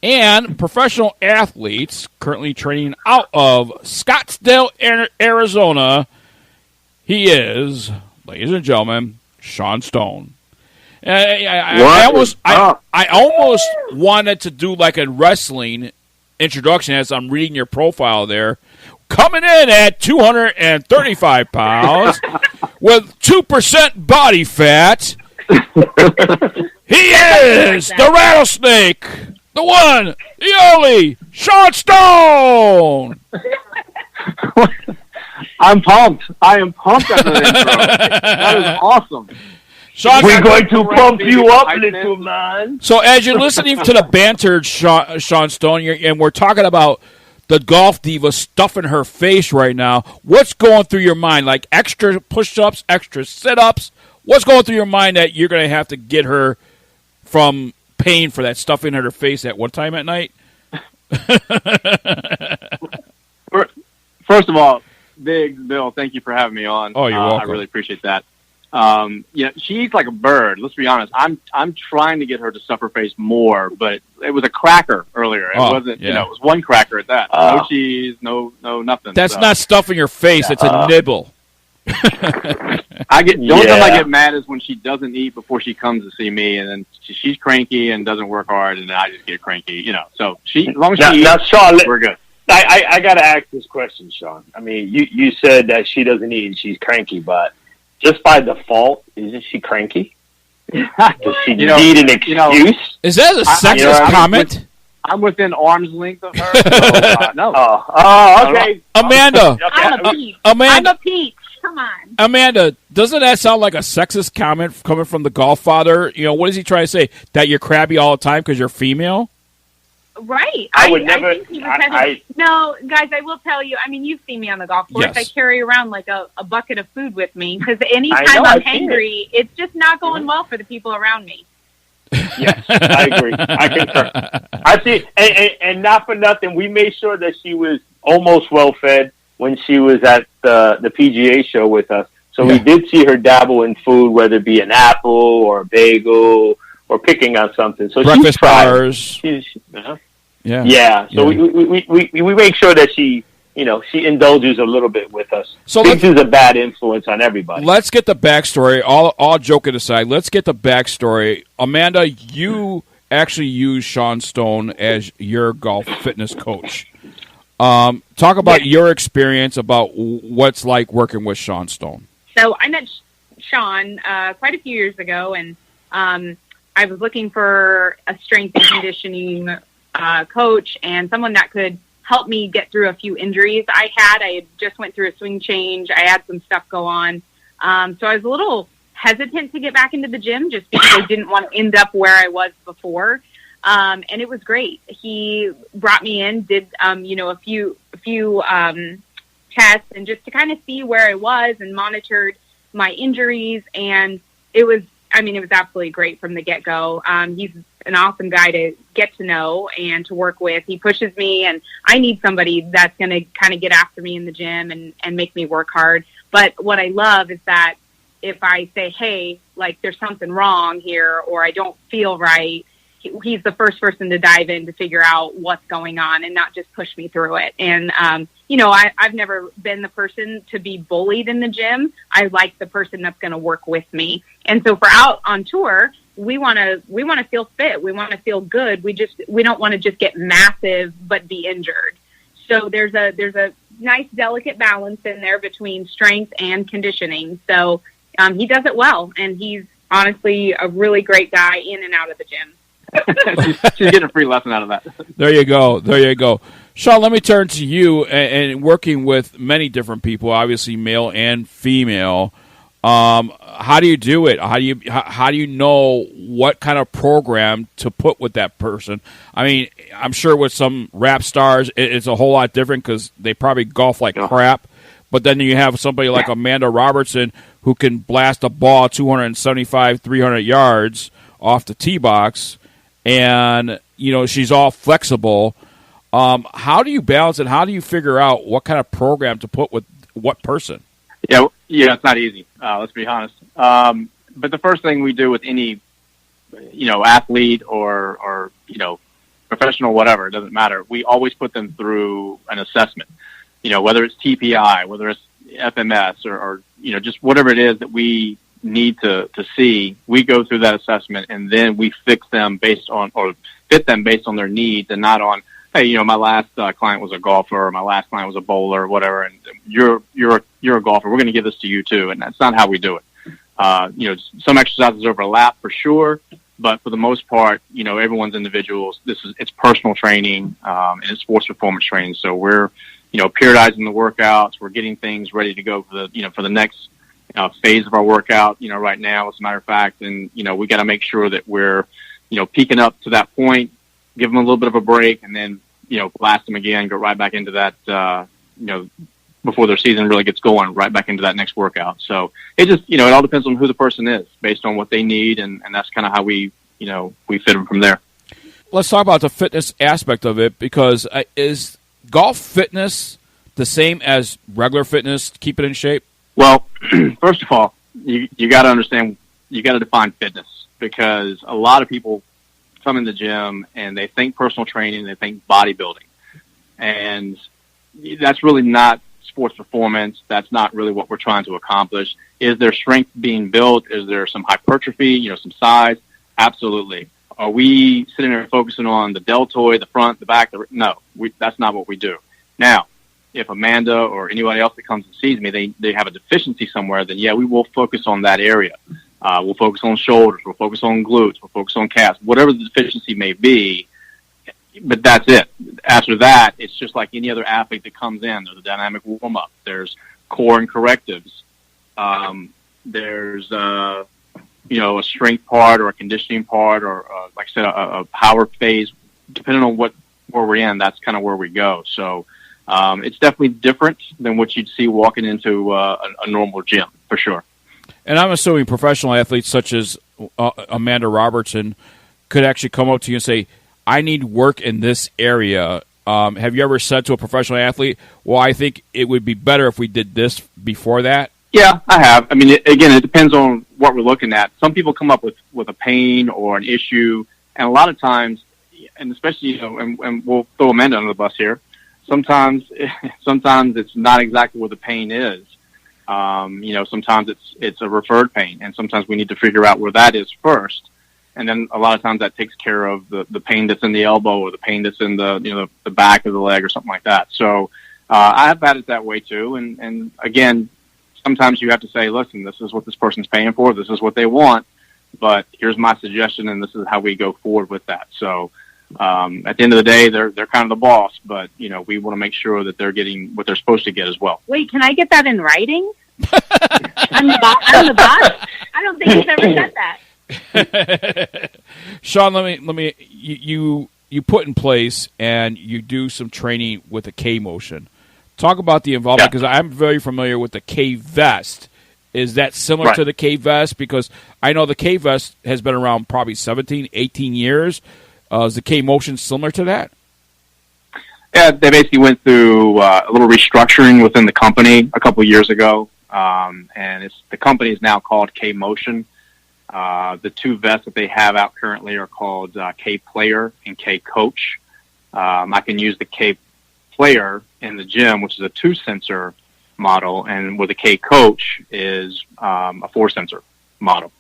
and professional athletes. Currently training out of Scottsdale, Arizona. He is, ladies and gentlemen, Shawn Stone. I almost wanted to do like a wrestling introduction as I'm reading your profile there. Coming in at 235 pounds with 2% body fat, he is the rattlesnake, the one, the only, Shawn Stone. I'm pumped. I am pumped after the intro. That is awesome. Shawn, we're going to pump you up, little man. So as you're listening to the banter, Shawn Stone, and we're talking about the Golf Diva stuffing her face right now, what's going through your mind? Like extra push-ups, extra sit-ups? What's going through your mind that you're going to have to get her from paying for that stuffing her face at what time at night? First of all, Big Bill, thank you for having me on. Oh, you're welcome. I really appreciate that. She's like a bird. Let's be honest. I'm trying to get her to stuff her face more, but it was a cracker earlier. It wasn't. Yeah. It was one cracker at that. No cheese, no nothing. That's not stuffing your face. It's a nibble. The only time I get mad is when she doesn't eat before she comes to see me, and then she's cranky and doesn't work hard, and then I just get cranky. So as long as she eats, Shawn, we're good. I got to ask this question, Shawn. I mean, you said that she doesn't eat and she's cranky, but just by default, isn't she cranky? Does she need an excuse? Is that a sexist comment? I'm within arm's length of her. So, no. Okay. Amanda. I'm a peach. I'm a peach. Come on. Amanda, doesn't that sound like a sexist comment coming from the golf father? What is he trying to say? That you're crabby all the time because you're female? Right. I would never. I think he was no, guys, I will tell you. I mean, you've seen me on the golf course. Yes. I carry around like a bucket of food with me because anytime I'm hangry, it's just not going well for the people around me. Yes, I agree. I concur. I see, and not for nothing, we made sure that she was almost well fed when she was at the PGA show with us. So we did see her dabble in food, whether it be an apple or a bagel or picking on something. So breakfast she's trying. bars. Yeah. So we make sure that she she indulges a little bit with us. So Biggs is a bad influence on everybody. Let's get the backstory. All joking aside, let's get the backstory. Amanda, you actually use Shawn Stone as your golf fitness coach. Talk about your experience about what's like working with Shawn Stone. So I met Shawn quite a few years ago, and I was looking for a strength and conditioning coach and someone that could help me get through a few injuries I had. I had just went through a swing change. I had some stuff go on. So I was a little hesitant to get back into the gym just because I didn't want to end up where I was before. And it was great. He brought me in, did, a few tests and just to kind of see where I was and monitored my injuries. And it was absolutely great from the get-go. He's an awesome guy to get to know and to work with. He pushes me, and I need somebody that's going to kind of get after me in the gym and make me work hard. But what I love is that if I say, hey, like there's something wrong here or I don't feel right, he's the first person to dive in to figure out what's going on and not just push me through it. And, I've never been the person to be bullied in the gym. I like the person that's going to work with me. And so for out on tour, we want to feel fit. We want to feel good. We don't want to just get massive, but be injured. So there's a nice delicate balance in there between strength and conditioning. So, he does it well, and he's honestly a really great guy in and out of the gym. She's getting a free lesson out of that. There you go. Shawn, let me turn to you and working with many different people, obviously male and female. How do you do it? How do you know what kind of program to put with that person? I mean, I'm sure with some rap stars, it's a whole lot different because they probably golf like crap. But then you have somebody like Amanda Robertson who can blast a ball 275, 300 yards off the tee box, and she's all flexible. How do you balance it? How do you figure out what kind of program to put with what person? Yeah, it's not easy. Let's be honest. But the first thing we do with any, athlete or professional, whatever, it doesn't matter. We always put them through an assessment. Whether it's TPI, whether it's FMS, or just whatever it is that we need to see, we go through that assessment and then we fix them based on, or fit them based on their needs and not on, hey, my last client was a golfer, or my last client was a bowler, or whatever, and you're a golfer. We're going to give this to you too, and that's not how we do it. Some exercises overlap for sure, but for the most part, everyone's individuals. It's personal training, and it's sports performance training. So we're, periodizing the workouts. We're getting things ready to go for the next phase of our workout. Right now, as a matter of fact, and we got to make sure that we're, peaking up to that point, give them a little bit of a break, and then blast them again, go right back into that, before their season really gets going, right back into that next workout. So it just, it all depends on who the person is based on what they need. And that's kind of how we fit them from there. Let's talk about the fitness aspect of it, because is golf fitness the same as regular fitness to keep it in shape? Well, first of all, you got to understand, you got to define fitness, because a lot of people come in the gym and they think personal training, they think bodybuilding, and that's really not sports performance. That's not really what we're trying to accomplish. Is there strength being built? Is there some hypertrophy, some size? Absolutely. Are we sitting there focusing on the deltoid, the front, the back? No, that's not what we do. Now, if Amanda or anybody else that comes and sees me, they have a deficiency somewhere, then yeah, we will focus on that area. We'll focus on shoulders. We'll focus on glutes. We'll focus on calves, whatever the deficiency may be. But that's it. After that, it's just like any other athlete that comes in. There's a dynamic warm-up. There's core and correctives. There's a strength part or a conditioning part, or like I said, a power phase. Depending on where we're in, that's kind of where we go. So it's definitely different than what you'd see walking into a normal gym, for sure. And I'm assuming professional athletes such as Amanda Robertson could actually come up to you and say, I need work in this area. Have you ever said to a professional athlete, well, I think it would be better if we did this before that? Yeah, I have. I mean, again, it depends on what we're looking at. Some people come up with a pain or an issue, and a lot of times, and especially, and we'll throw Amanda under the bus here, sometimes it's not exactly where the pain is. Sometimes it's a referred pain, and sometimes we need to figure out where that is first. And then a lot of times that takes care of the pain that's in the elbow or the pain that's in the back of the leg or something like that. So I have had it that way too. And again, sometimes you have to say, listen, this is what this person's paying for. This is what they want. But here's my suggestion, and this is how we go forward with that. So at the end of the day, they're kind of the boss, but we want to make sure that they're getting what they're supposed to get as well. Wait, can I get that in writing? I'm the boss. I don't think he's ever said that. Shawn, let me you put in place and you do some training with the K motion. Talk about the involvement, because I'm very familiar with the K vest. Is that similar to the K vest? Because I know the K vest has been around probably 17, 18 years. Is the K motion similar to that? Yeah, they basically went through a little restructuring within the company a couple of years ago, and the company is now called K Motion. The two vests that they have out currently are called K Player and K Coach. I can use the K Player in the gym, which is a 2-sensor model, and with the K Coach is a 4-sensor model.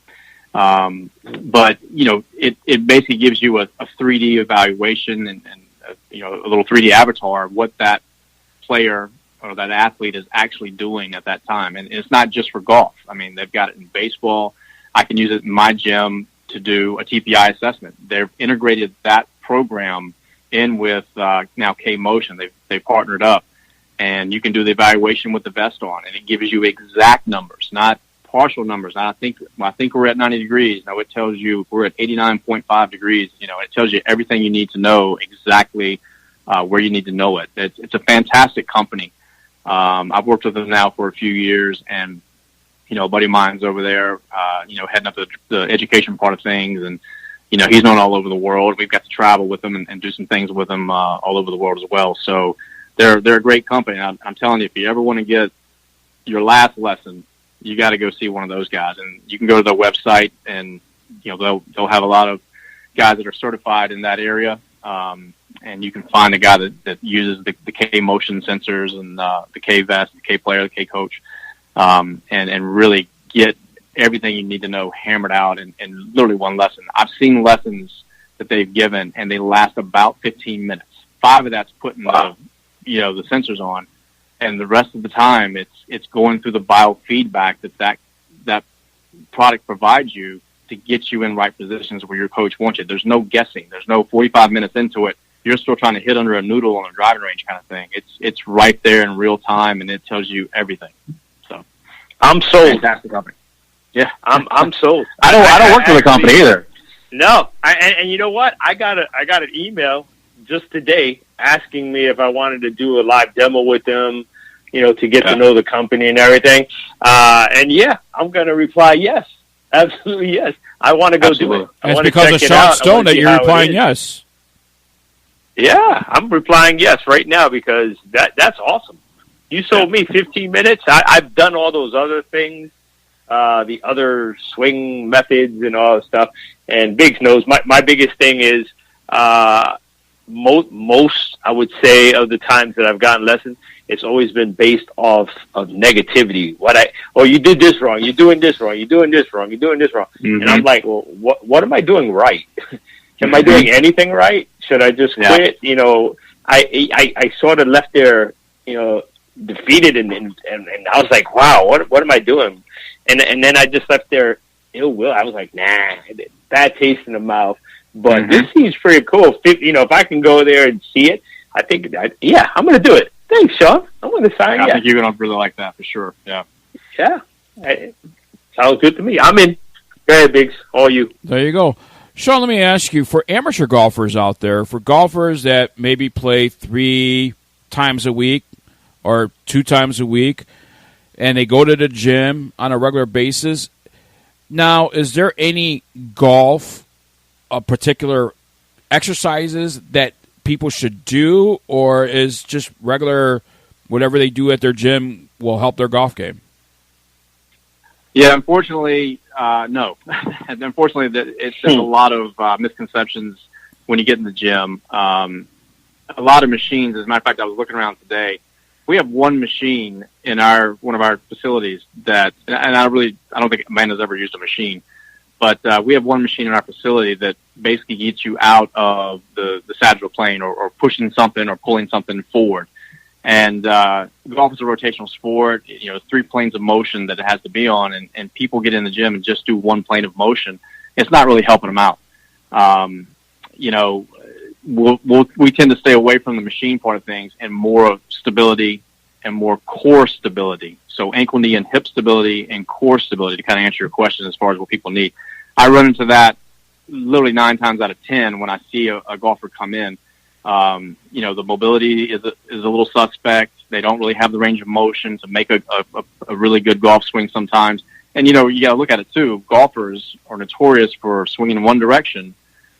But it basically gives you a 3D evaluation and a little 3D avatar of what that player or that athlete is actually doing at that time. And it's not just for golf. I mean, they've got it in baseball. I can use it in my gym to do a TPI assessment. They've integrated that program in with now K Motion. They've partnered up, and you can do the evaluation with the vest on, and it gives you exact numbers, not partial numbers. I think we're at 90 degrees. Now it tells you we're at 89.5 degrees. It tells you everything you need to know exactly where you need to know it. It's a fantastic company. I've worked with them now for a few years, and a buddy of mine's over there, heading up the education part of things, and he's known all over the world. We've got to travel with them and do some things with them all over the world as well. So they're a great company. I'm telling you, if you ever want to get your last lesson, you got to go see one of those guys, and you can go to their website, and they'll have a lot of guys that are certified in that area, and you can find a guy that uses the K motion sensors and the K vest, the K player, the K coach, and really get everything you need to know hammered out in literally one lesson. I've seen lessons that they've given, and they last about 15 minutes. 5 of that's putting the sensors on. And the rest of the time, it's going through the biofeedback that product provides you to get you in right positions where your coach wants you. There's no guessing. There's no 45 minutes into it. You're still trying to hit under a noodle on a driving range kind of thing. It's right there in real time, and it tells you everything. So I'm sold. Fantastic company. Yeah, I'm sold. I don't work for the company either. No, and you know what? I got an email just today asking me if I wanted to do a live demo with them, to get to know the company and everything. And yeah, I'm going to reply yes. Absolutely yes. I want to go do it. It's because of Shawn Stone that you're replying yes. Yeah, I'm replying yes right now because that's awesome. You sold me 15 minutes. I've done all those other things, the other swing methods and all that stuff. And Biggs knows my biggest thing is most I would say of the times that I've gotten lessons, it's always been based off of negativity. You did this wrong. You're doing this wrong. You're doing this wrong. You're doing this wrong. Mm-hmm. And I'm like, well, what am I doing right? Am I doing anything right? Should I just quit? I sort of left there, defeated and I was like, wow, what am I doing? And then I just left there ill will. I was like, nah, bad taste in the mouth. But this seems pretty cool. If I can go there and see it, I think, I'm going to do it. Thanks, Shawn. I'm going to sign. I think you're going to really like that for sure. Yeah. Yeah. Sounds good to me. I'm in. Go ahead, Biggs. All you. There you go. Shawn, let me ask you, for amateur golfers out there, for golfers that maybe play 3 times a week or 2 times a week, and they go to the gym on a regular basis, now, is there any golf particular exercises that people should do, or is just regular whatever they do at their gym will help their golf game? Yeah, unfortunately, no. Unfortunately, there's a lot of misconceptions when you get in the gym. a lot of machines. As a matter of fact, I was looking around today. We have one machine in one of our facilities that, and I don't think Amanda's ever used a machine, but we have one machine in our facility that basically gets you out of the sagittal plane or pushing something or pulling something forward. And golf is a rotational sport. 3 planes of motion that it has to be on, and people get in the gym and just do one plane of motion. It's not really helping them out. We tend to stay away from the machine part of things and more of stability and more core stability. So ankle, knee, and hip stability and core stability, to kind of answer your question as far as what people need. I run into that literally 9 times out of 10 when I see a golfer come in. The mobility is a little suspect. They don't really have the range of motion to make a really good golf swing sometimes. And, you got to look at it too. Golfers are notorious for swinging in one direction.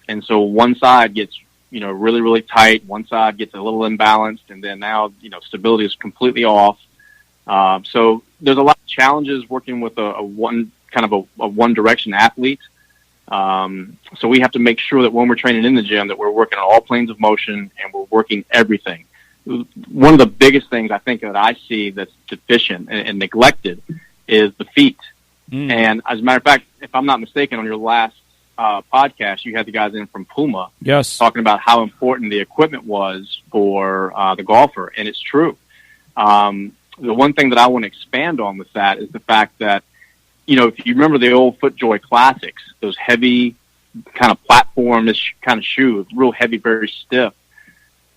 And so one side gets, really, really tight. One side gets a little imbalanced. And then now, stability is completely off. So there's a lot of challenges working with a one direction athlete. So we have to make sure that when we're training in the gym that we're working on all planes of motion and we're working everything. One of the biggest things I think that I see that's deficient and neglected is the feet. And as a matter of fact, if I'm not mistaken, on your last podcast, you had the guys in from Puma. Yes. Talking about how important the equipment was for the golfer. And it's true. The one thing that I want to expand on with that is the fact that, if you remember the old FootJoy Classics, those heavy kind of platform-ish kind of shoes, real heavy, very stiff,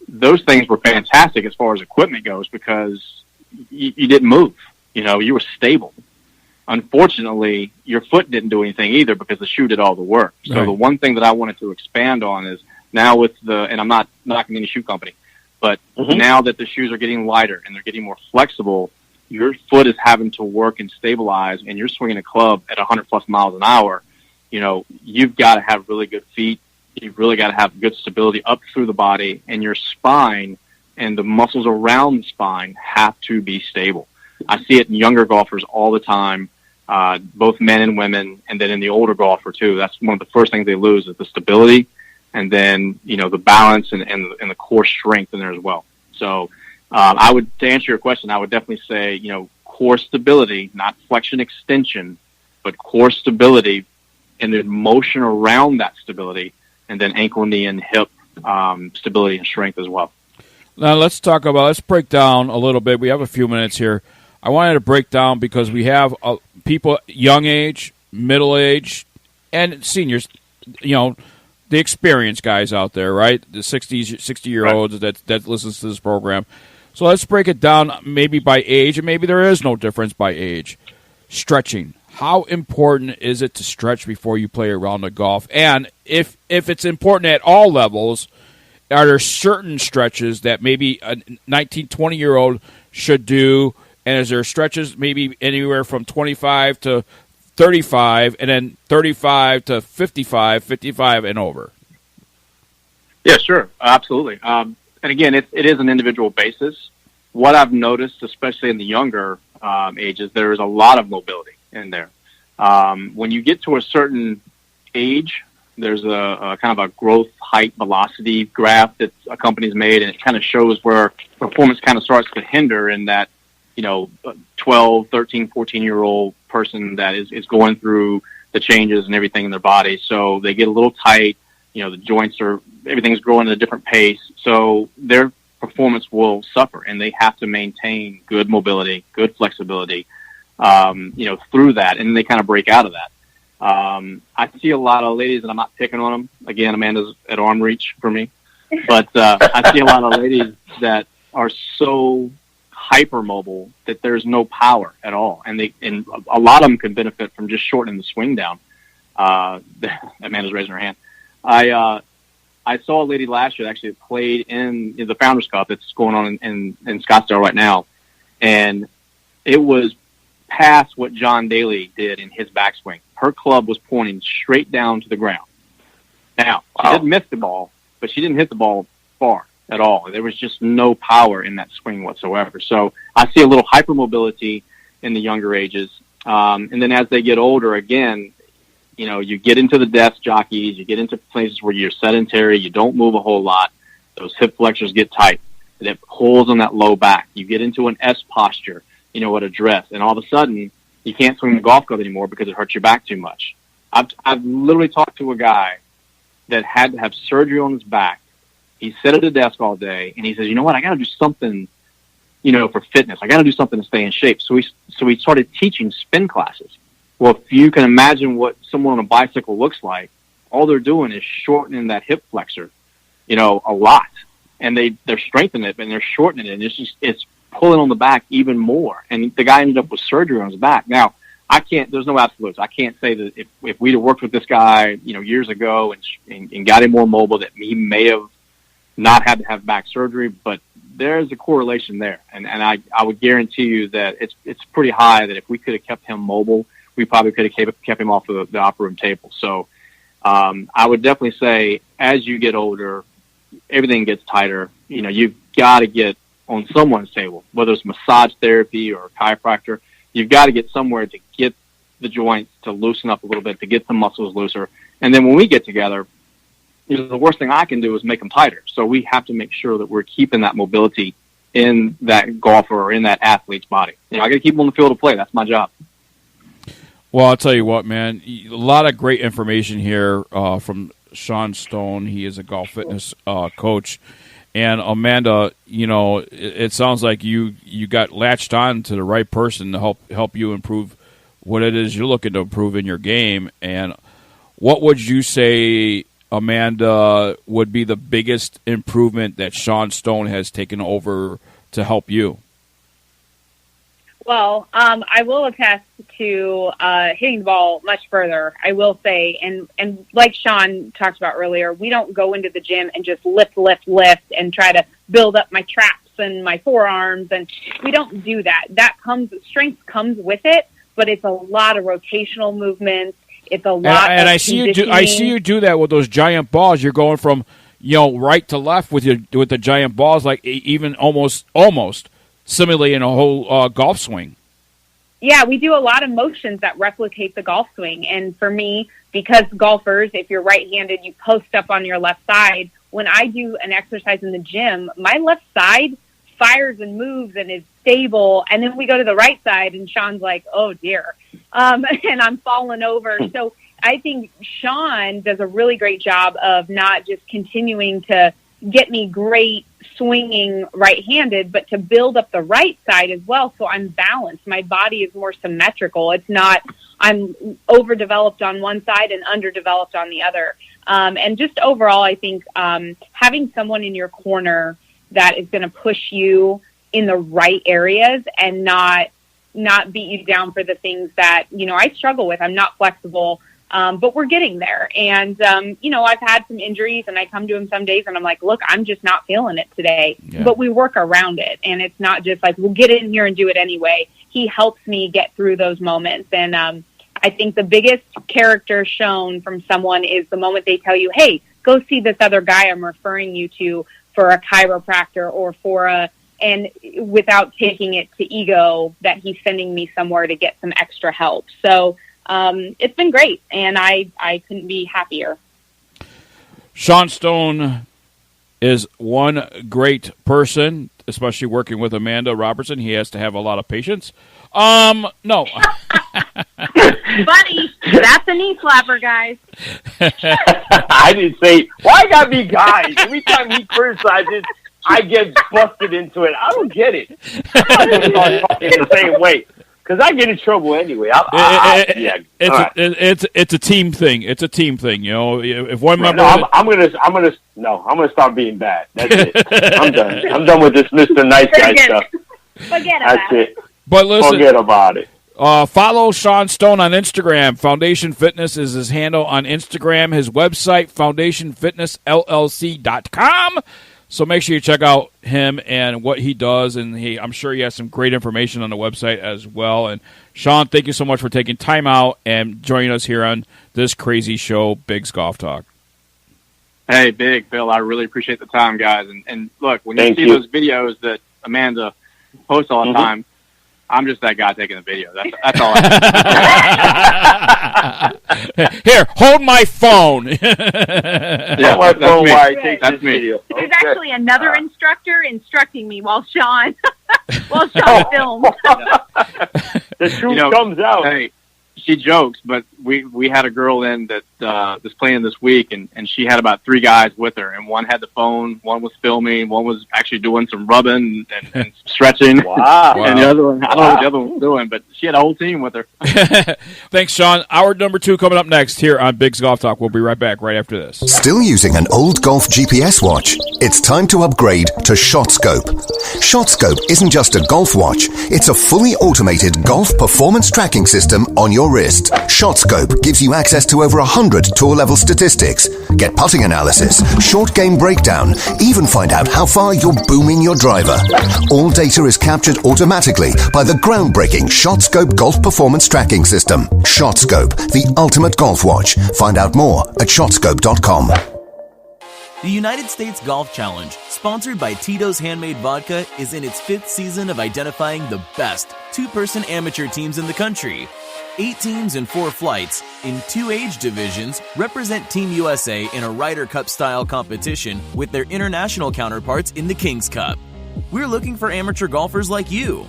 those things were fantastic as far as equipment goes because you didn't move. You were stable. Unfortunately, your foot didn't do anything either because the shoe did all the work. So Right. The one thing that I wanted to expand on is now with and I'm not knocking any shoe company, but now that the shoes are getting lighter and they're getting more flexible, your foot is having to work and stabilize, and you're swinging a club at 100+ miles an hour. You've got to have really good feet. You've really got to have good stability up through the body, and your spine and the muscles around the spine have to be stable. I see it in younger golfers all the time, both men and women, and then in the older golfer too. That's one of the first things they lose is the stability, and then the balance and the core strength in there as well. So. To answer your question, I would definitely say, core stability, not flexion extension, but core stability and the motion around that stability, and then ankle, knee, and hip stability and strength as well. Now let's break down a little bit. We have a few minutes here. I wanted to break down because we have people young age, middle age, and seniors, the experienced guys out there, right? The 60-year-olds that listens to this program. So let's break it down maybe by age, and maybe there is no difference by age. Stretching. How important is it to stretch before you play a round of golf? And if it's important at all levels, are there certain stretches that maybe a 19, 20-year-old should do? And is there stretches maybe anywhere from 25 to 35, and then 35 to 55, 55 and over? Yeah, sure. Absolutely. And again, it is an individual basis. What I've noticed, especially in the younger ages, there is a lot of mobility in there. When you get to a certain age, there's a kind of a growth height velocity graph that a company's made, and it kind of shows where performance kind of starts to hinder in that, 12, 13, 14-year-old person that is going through the changes and everything in their body. So they get a little tight. The joints everything's growing at a different pace. So their performance will suffer, and they have to maintain good mobility, good flexibility, through that, and they kind of break out of that. I see a lot of ladies, and I'm not picking on them. Again, Amanda's at arm reach for me. But I see a lot of ladies that are so hypermobile that there's no power at all. And a lot of them can benefit from just shortening the swing down. Amanda's raising her hand. I saw a lady last year that actually played in the Founders Cup that's going on in Scottsdale right now. And it was past what John Daly did in his backswing. Her club was pointing straight down to the ground. Now, she didn't miss the ball, but she didn't hit the ball far at all. There was just no power in that swing whatsoever. So I see a little hypermobility in the younger ages. And then as they get older, again, you get into the desk jockeys, you get into places where you're sedentary, you don't move a whole lot. those hip flexors get tight, and it pulls on that low back. You get into an S posture, at address, and all of a sudden you can't swing the golf club anymore because it hurts your back too much. I've literally talked to a guy that had to have surgery on his back. He sat at a desk all day, and he says, "You know what? I got to do something, for fitness. I got to do something to stay in shape." So we started teaching spin classes. Well, if you can imagine what someone on a bicycle looks like, all they're doing is shortening that hip flexor, a lot, and they're strengthening it and they're shortening it, and it's pulling on the back even more. And the guy ended up with surgery on his back. Now, there's no absolutes. I can't say that if we'd have worked with this guy, years ago and got him more mobile, that he may have not had to have back surgery, but there's a correlation there. And I would guarantee you that it's pretty high that if we could have kept him mobile, we probably could have kept him off of the opera room table. So I would definitely say as you get older, everything gets tighter. You've got to get on someone's table, whether it's massage therapy or chiropractor. You've got to get somewhere to get the joints to loosen up a little bit, to get the muscles looser. And then when we get together, the worst thing I can do is make them tighter. So we have to make sure that we're keeping that mobility in that golfer or in that athlete's body. I got to keep them on the field of play. That's my job. Well, I'll tell you what, man, a lot of great information here from Shawn Stone. He is a golf fitness coach. And Amanda, it sounds like you got latched on to the right person to help you improve what it is you're looking to improve in your game. And what would you say, Amanda, would be the biggest improvement that Shawn Stone has taken over to help you? Well, I will attest to hitting the ball much further, I will say. And like Shawn talked about earlier, we don't go into the gym and just lift, and try to build up my traps and my forearms. And we don't do that. Strength comes with it, but it's a lot of rotational movements. It's a lot and of I see you do that with those giant balls. You're going from, right to left with the giant balls, like even almost simulating a whole golf swing. Yeah, we do a lot of motions that replicate the golf swing. And for me, because golfers, if you're right-handed, you post up on your left side. When I do an exercise in the gym, my left side fires and moves and is stable. And then we go to the right side, and Shawn's like, oh, dear. And I'm falling over. So I think Shawn does a really great job of not just continuing to get me great swinging right-handed, but to build up the right side as well, so I'm balanced. My body is more symmetrical. It's not I'm overdeveloped on one side and underdeveloped on the other. And just overall, I think having someone in your corner that is going to push you in the right areas and not beat you down for the things that, I struggle with. I'm not flexible. But we're getting there. And, I've had some injuries, and I come to him some days and I'm like, look, I'm just not feeling it today. Yeah. But we work around it. And it's not just like, we'll get in here and do it anyway. He helps me get through those moments. And I think the biggest character shown from someone is the moment they tell you, hey, go see this other guy I'm referring you to for a chiropractor or and without taking it to ego that he's sending me somewhere to get some extra help. So, it's been great, and I couldn't be happier. Shawn Stone is one great person, especially working with Amanda Robertson. He has to have a lot of patience. No. Buddy, that's a knee slapper, guys. I didn't say, why gotta be guys? Every time he criticizes, I get busted into it. I don't get it. I'm going to start talking the same way. Because I get in trouble anyway. It's a team thing. It's a team thing. If one member, I'm gonna start being bad. That's it. I'm done. I'm done with this Mr. Nice Guy stuff. Forget about it. But listen, forget about it. Follow Shawn Stone on Instagram. Foundation Fitness is his handle on Instagram. His website, foundationfitnessllc.com. So make sure you check out him and what he does, and I'm sure he has some great information on the website as well. And Shawn, thank you so much for taking time out and joining us here on this crazy show, Bigg's Golf Talk. Hey, Big, Bill, I really appreciate the time, guys. And look, when you see those videos that Amanda posts all the time, I'm just that guy taking the video. That's all I Here, hold my phone. My phone while I take this video. There's actually another instructor instructing me while Shawn films. The truth comes out. Hey, she jokes, but we had a girl in that was playing this week, and she had about 3 guys with her, and one had the phone, one was filming, one was actually doing some rubbing and stretching. Wow. And the other one, I don't know what the other one was doing, but she had a whole team with her. Thanks, Shawn. Hour number 2 coming up next here on Bigg's Golf Talk. We'll be right back right after this. Still using an old golf GPS watch? It's time to upgrade to ShotScope. ShotScope isn't just a golf watch, it's a fully automated golf performance tracking system on your wrist. ShotScope gives you access to over 100 tour-level statistics, get putting analysis, short game breakdown, even find out how far you're booming your driver. All data is captured automatically by the groundbreaking ShotScope golf performance tracking system. ShotScope, the ultimate golf watch. Find out more at shotscope.com. The United States Golf Challenge, sponsored by Tito's Handmade Vodka, is in its 5th season of identifying the best 2-person amateur teams in the country. 8 teams and 4 flights in 2 age divisions represent Team USA in a Ryder Cup-style competition with their international counterparts in the King's Cup. We're looking for amateur golfers like you.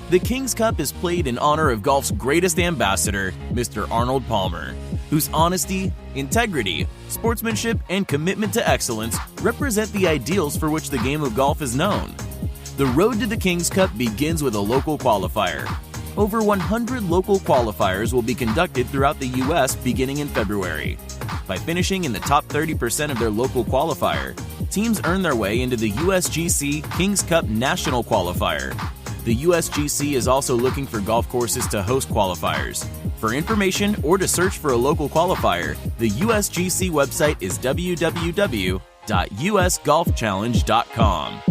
The King's Cup is played in honor of golf's greatest ambassador, Mr. Arnold Palmer, whose honesty, integrity, sportsmanship, and commitment to excellence represent the ideals for which the game of golf is known. The road to the King's Cup begins with a local qualifier. Over 100 local qualifiers will be conducted throughout the U.S. beginning in February. By finishing in the top 30% of their local qualifier, teams earn their way into the USGC King's Cup National Qualifier. The USGC is also looking for golf courses to host qualifiers. For information or to search for a local qualifier, the USGC website is www.usgolfchallenge.com.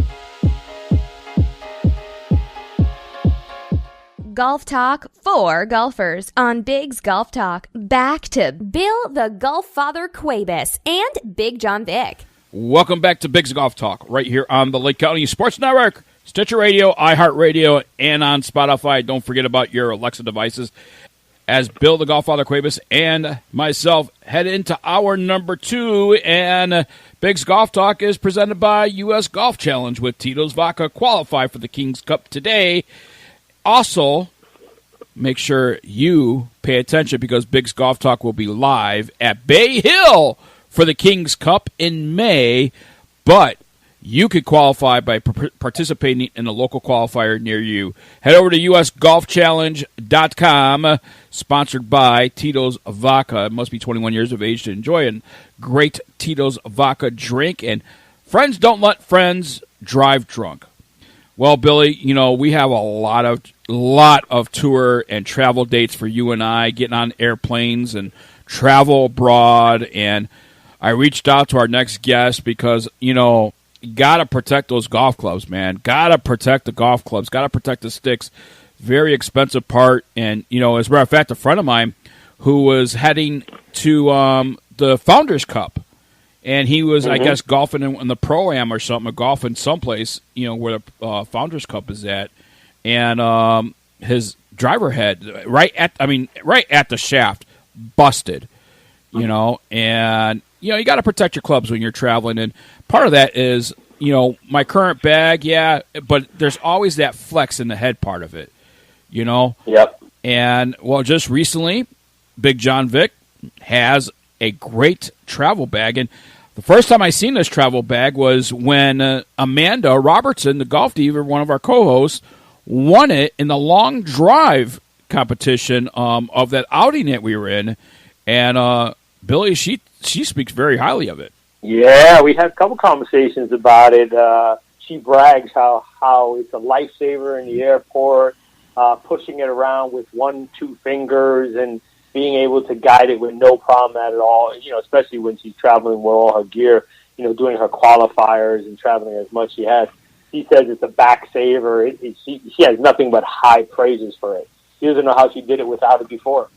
Golf Talk for golfers on Bigg's Golf Talk. Back to Bill the Golf Father Cuebas and Bigg Jon Vic. Welcome back to Bigg's Golf Talk right here on the Lake County Sports Network, Stitcher Radio, iHeartRadio, and on Spotify. Don't forget about your Alexa devices. As Bill the Golf Father Cuebas and myself head into hour number 2, and Bigg's Golf Talk is presented by U.S. Golf Challenge with Tito's Vodka. Qualify for the King's Cup today. Also, make sure you pay attention because Bigg's Golf Talk will be live at Bay Hill for the King's Cup in May, but you could qualify by participating in a local qualifier near you. Head over to usgolfchallenge.com, sponsored by Tito's Vodka. It must be 21 years of age to enjoy a great Tito's Vodka drink. And friends don't let friends drive drunk. Well, Billy, you know, we have a lot of tour and travel dates for you and I, getting on airplanes and travel abroad. And I reached out to our next guest because, you know, you got to protect those golf clubs, man. Got to protect the golf clubs. Got to protect the sticks. Very expensive part. And, you know, as a matter of fact, a friend of mine who was heading to the Founders Cup, and he was, I guess, golfing in the Pro-Am or something, or golfing someplace, you know, where the Founders Cup is at. And his driver head, right at the shaft, busted, you know. And, you know, you got to protect your clubs when you're traveling. And part of that is, you know, my current bag, yeah, but there's always that flex in the head part of it, you know. Yep. And, well, just recently, Bigg Jon Vic has a great travel bag. And the first time I seen this travel bag was when Amanda Robertson, the Golf Diva, one of our co-hosts, won it in the long drive competition of that outing that we were in. And Billy, she speaks very highly of it. Yeah, we had a couple conversations about it. She brags how it's a lifesaver in the airport, pushing it around with 1-2 fingers and being able to guide it with no problem at all, you know, especially when she's traveling with all her gear, you know, doing her qualifiers and traveling as much as she has. She says it's a back saver. She has nothing but high praises for it. She doesn't know how she did it without it before.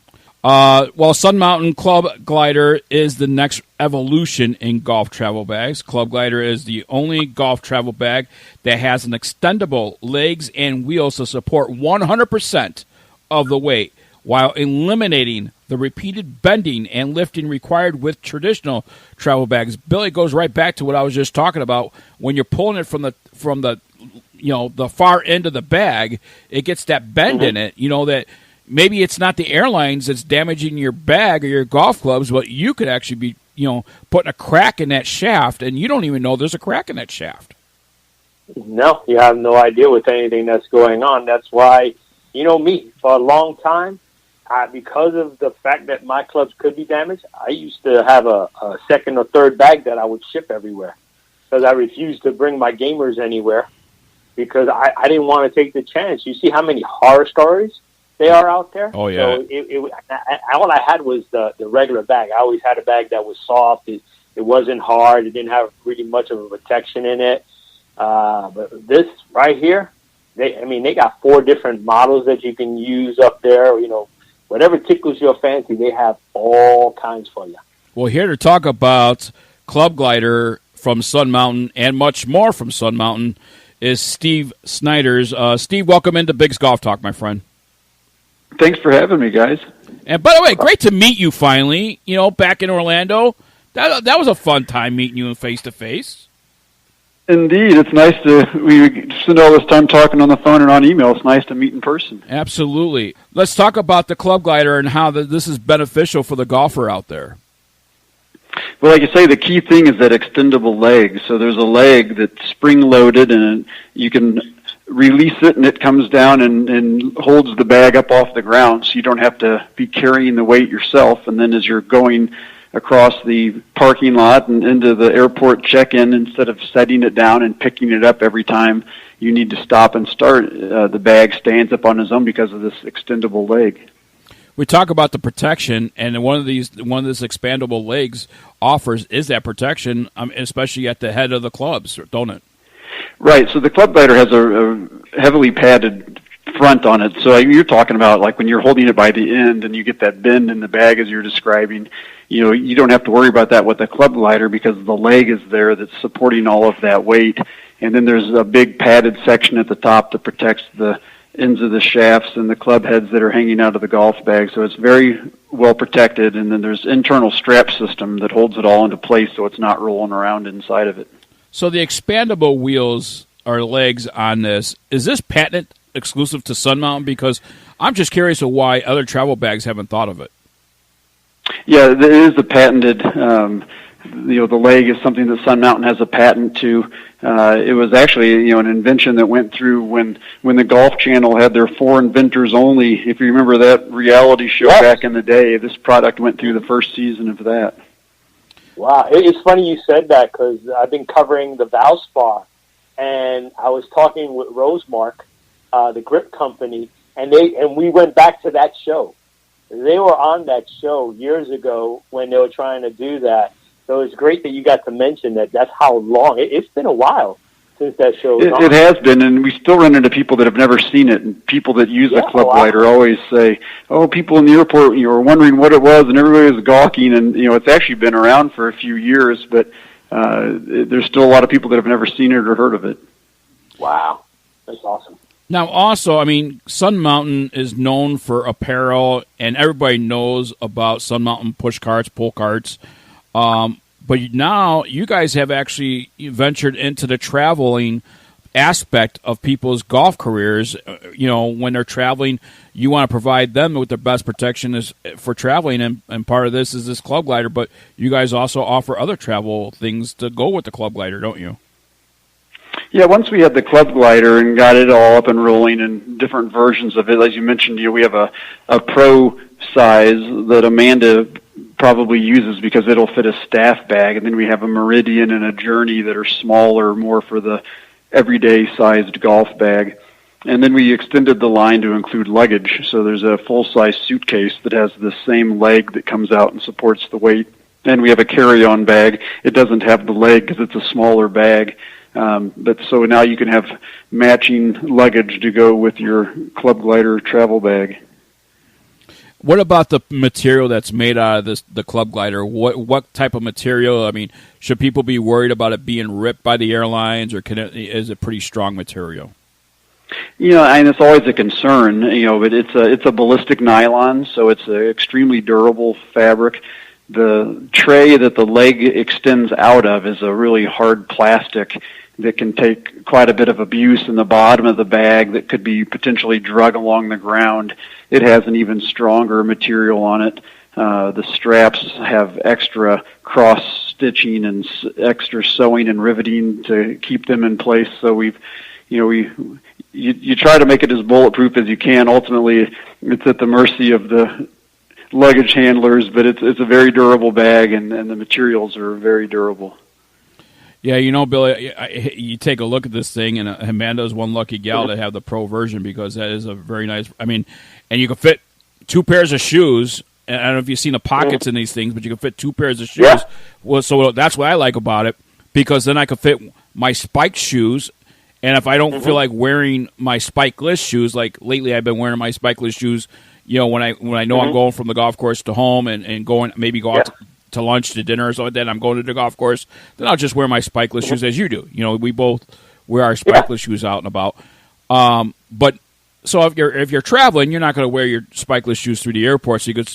Well, Sun Mountain ClubGlider is the next evolution in golf travel bags. ClubGlider is the only golf travel bag that has an extendable legs and wheels to support 100% of the weight while eliminating the repeated bending and lifting required with traditional travel bags. Billy, goes right back to what I was just talking about. When you're pulling it from the the far end of the bag, it gets that bend in it. That maybe it's not the airlines that's damaging your bag or your golf clubs, but you could actually be putting a crack in that shaft, and you don't even know there's a crack in that shaft. No, you have no idea with anything that's going on. That's why, me, for a long time, because of the fact that my clubs could be damaged, I used to have a second or third bag that I would ship everywhere because I refused to bring my gamers anywhere because I didn't want to take the chance. You see how many horror stories they are out there? Oh, yeah. So all I had was the regular bag. I always had a bag that was soft. It wasn't hard. It didn't have really much of a protection in it. But this right here, they got 4 different models that you can use up there. Whatever tickles your fancy, they have all kinds for you. Well, here to talk about ClubGlider from Sun Mountain and much more from Sun Mountain is Steve Snyders. Steve, welcome into Bigg's Golf Talk, my friend. Thanks for having me, guys. And by the way, great to meet you finally, back in Orlando. That was a fun time meeting you face to face. Indeed, it's nice we spend all this time talking on the phone and on email. It's nice to meet in person. Absolutely. Let's talk about the ClubGlider and how this is beneficial for the golfer out there. Well, like you say, the key thing is that extendable leg. So there's a leg that's spring-loaded, and you can release it, and it comes down and holds the bag up off the ground, so you don't have to be carrying the weight yourself. And then as you're going across the parking lot and into the airport check-in, instead of setting it down and picking it up every time you need to stop and start, the bag stands up on its own because of this extendable leg. We talk about the protection, and one of these expandable legs offers is that protection, especially at the head of the clubs, don't it? Right. So the ClubGlider has a heavily padded front on it. So you're talking about like when you're holding it by the end and you get that bend in the bag as you're describing, you don't have to worry about that with the ClubGlider because the leg is there that's supporting all of that weight. And then there's a big padded section at the top that protects the ends of the shafts and the club heads that are hanging out of the golf bag. So it's very well protected. And then there's internal strap system that holds it all into place so it's not rolling around inside of it. So the expandable wheels or legs on this, is this patent exclusive to Sun Mountain? Because I'm just curious of why other travel bags haven't thought of it. Yeah, it is a patented. The leg is something that Sun Mountain has a patent to. It was actually an invention that went through when the Golf Channel had their 4 inventors only. If you remember that reality show back in the day, this product went through the first season of that. Wow, it's funny you said that because I've been covering the Valspar, and I was talking with Rosemark, the grip company, and we went back to that show. They were on that show years ago when they were trying to do that. So it's great that you got to mention that. That's how long. It's been a while since that show was on. It has been, and we still run into people that have never seen it, and people that use the ClubGlider always say, people in the airport were wondering what it was, and everybody was gawking, and it's actually been around for a few years, but there's still a lot of people that have never seen it or heard of it. Wow, that's awesome. Now, also, Sun Mountain is known for apparel, and everybody knows about Sun Mountain push carts, pull carts. But now you guys have actually ventured into the traveling aspect of people's golf careers. When they're traveling, you want to provide them with the best protection for traveling, and part of this is this ClubGlider, but you guys also offer other travel things to go with the ClubGlider, don't you? Yeah, once we had the ClubGlider and got it all up and rolling and different versions of it, as you mentioned, we have a pro size that Amanda probably uses because it'll fit a staff bag, and then we have a Meridian and a Journey that are smaller, more for the everyday sized golf bag. And then we extended the line to include luggage, so there's a full-size suitcase that has the same leg that comes out and supports the weight. And we have a carry-on bag. It doesn't have the leg because it's a smaller bag. But so now you can have matching luggage to go with your ClubGlider travel bag. What about the material that's made out of the ClubGlider? What type of material? Should people be worried about it being ripped by the airlines, or is it pretty strong material? And it's always a concern, but it's a ballistic nylon, so it's an extremely durable fabric. The tray that the leg extends out of is a really hard plastic that can take quite a bit of abuse in the bottom of the bag that could be potentially drug along the ground. It has an even stronger material on it. The straps have extra cross-stitching and extra sewing and riveting to keep them in place. So you try to make it as bulletproof as you can. Ultimately, it's at the mercy of the luggage handlers, but it's a very durable bag, and the materials are very durable. Yeah, Billy, you take a look at this thing, and Amanda's one lucky gal to have the pro version, because that is a very nice. And you can fit 2 pairs of shoes. And I don't know if you've seen the pockets in these things, but you can fit 2 pairs of shoes. Yeah. Well, so that's what I like about it, because then I can fit my spiked shoes. And if I don't feel like wearing my spikeless shoes, like lately I've been wearing my spikeless shoes, when I know I'm going from the golf course to home and going maybe go out to lunch, to dinner or something like that, I'm going to the golf course, then I'll just wear my spikeless shoes as you do. We both wear our spikeless shoes out and about. But so if you're traveling, you're not going to wear your spikeless shoes through the airport. So you could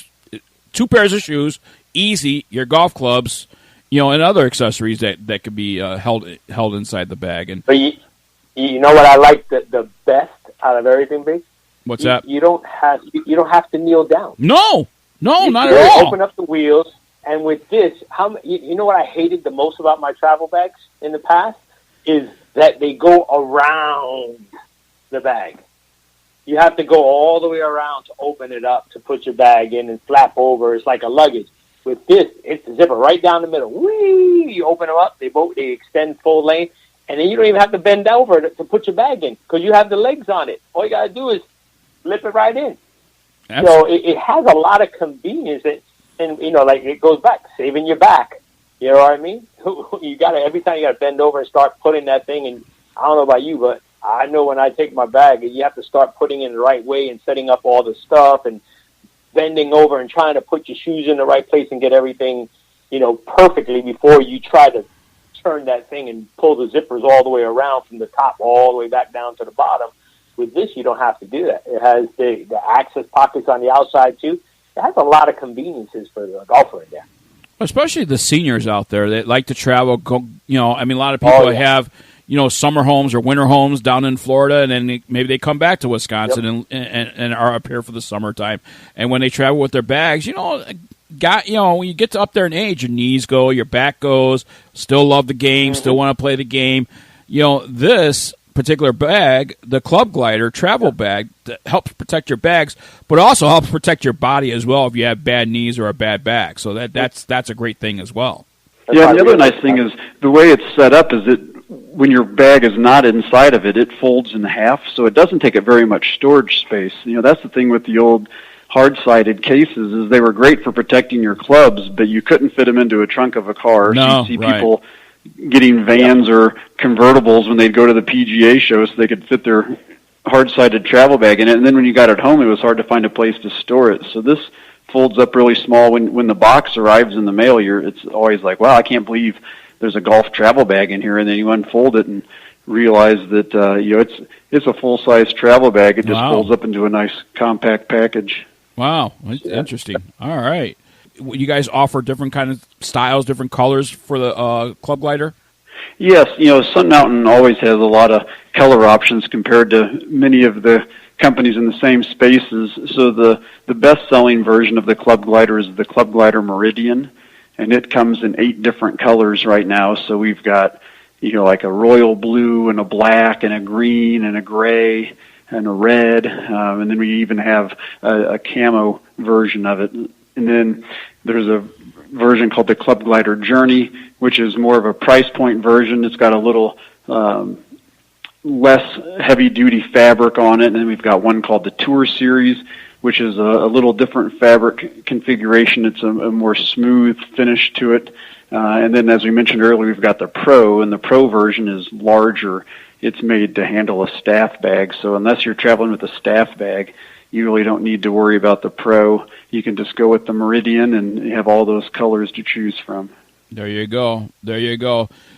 2 pairs of shoes, easy, your golf clubs, and other accessories that could be held inside the bag. And but you know what I like the best out of everything, Big? What's that? You don't have to kneel down. No, not at all. Open up the wheels, and with this, you know what I hated the most about my travel bags in the past is that they go around the bag. You have to go all the way around to open it up, to put your bag in and flap over. It's like a luggage. With this, it's a zipper right down the middle. Whee! You open them up, they extend full length, and then you don't even have to bend over to put your bag in, because you have the legs on it. All you got to do is flip it right in. Absolutely. So it has a lot of convenience, and like it goes back, saving your back. You know what I mean? Every time you got to bend over and start putting that thing in. I don't know about you, but I know when I take my bag, you have to start putting it in the right way and setting up all the stuff and bending over and trying to put your shoes in the right place and get everything, perfectly before you try to turn that thing and pull the zippers all the way around from the top all the way back down to the bottom. With this, you don't have to do that. It has the access pockets on the outside, too. It has a lot of conveniences for the golfer in there. Especially the seniors out there that like to travel. A lot of people have, summer homes or winter homes down in Florida, and then maybe they come back to Wisconsin and are up here for the summertime. And when they travel with their bags, when you get to up there in age, your knees go, your back goes, still love the game, still want to play the game. This particular bag, the ClubGlider travel bag, that helps protect your bags, but also helps protect your body as well if you have bad knees or a bad back. So that's a great thing as well. Yeah, the other nice thing is the way it's set up is that when your bag is not inside of it, it folds in half, so it doesn't take up very much storage space. That's the thing with the old hard-sided cases, is they were great for protecting your clubs, but you couldn't fit them into a trunk of a car. No, so you'd see people getting vans or convertibles when they'd go to the PGA show so they could fit their hard-sided travel bag in it, and then when you got it home, it was hard to find a place to store it. So this folds up really small. When the box arrives in the mail, it's always like, wow, I can't believe there's a golf travel bag in here, and then you unfold it and realize that it's a full-size travel bag. It just folds up into a nice compact package. Wow, interesting. All right. You guys offer different kind of styles, different colors for the ClubGlider? Yes, Sun Mountain always has a lot of color options compared to many of the companies in the same spaces. So the best-selling version of the ClubGlider is the ClubGlider Meridian, and it comes in 8 different colors right now. So we've got, like a royal blue and a black and a green and a gray and a red, and then we even have a camo version of it. And then there's a version called the ClubGlider Journey, which is more of a price point version. It's got a little less heavy-duty fabric on it. And then we've got one called the Tour Series, which is a little different fabric configuration. It's a more smooth finish to it. And then, as we mentioned earlier, we've got the Pro, and the Pro version is larger. It's made to handle a staff bag. So unless you're traveling with a staff bag, you really don't need to worry about the Pro. You can just go with the Meridian and have all those colors to choose from. There you go.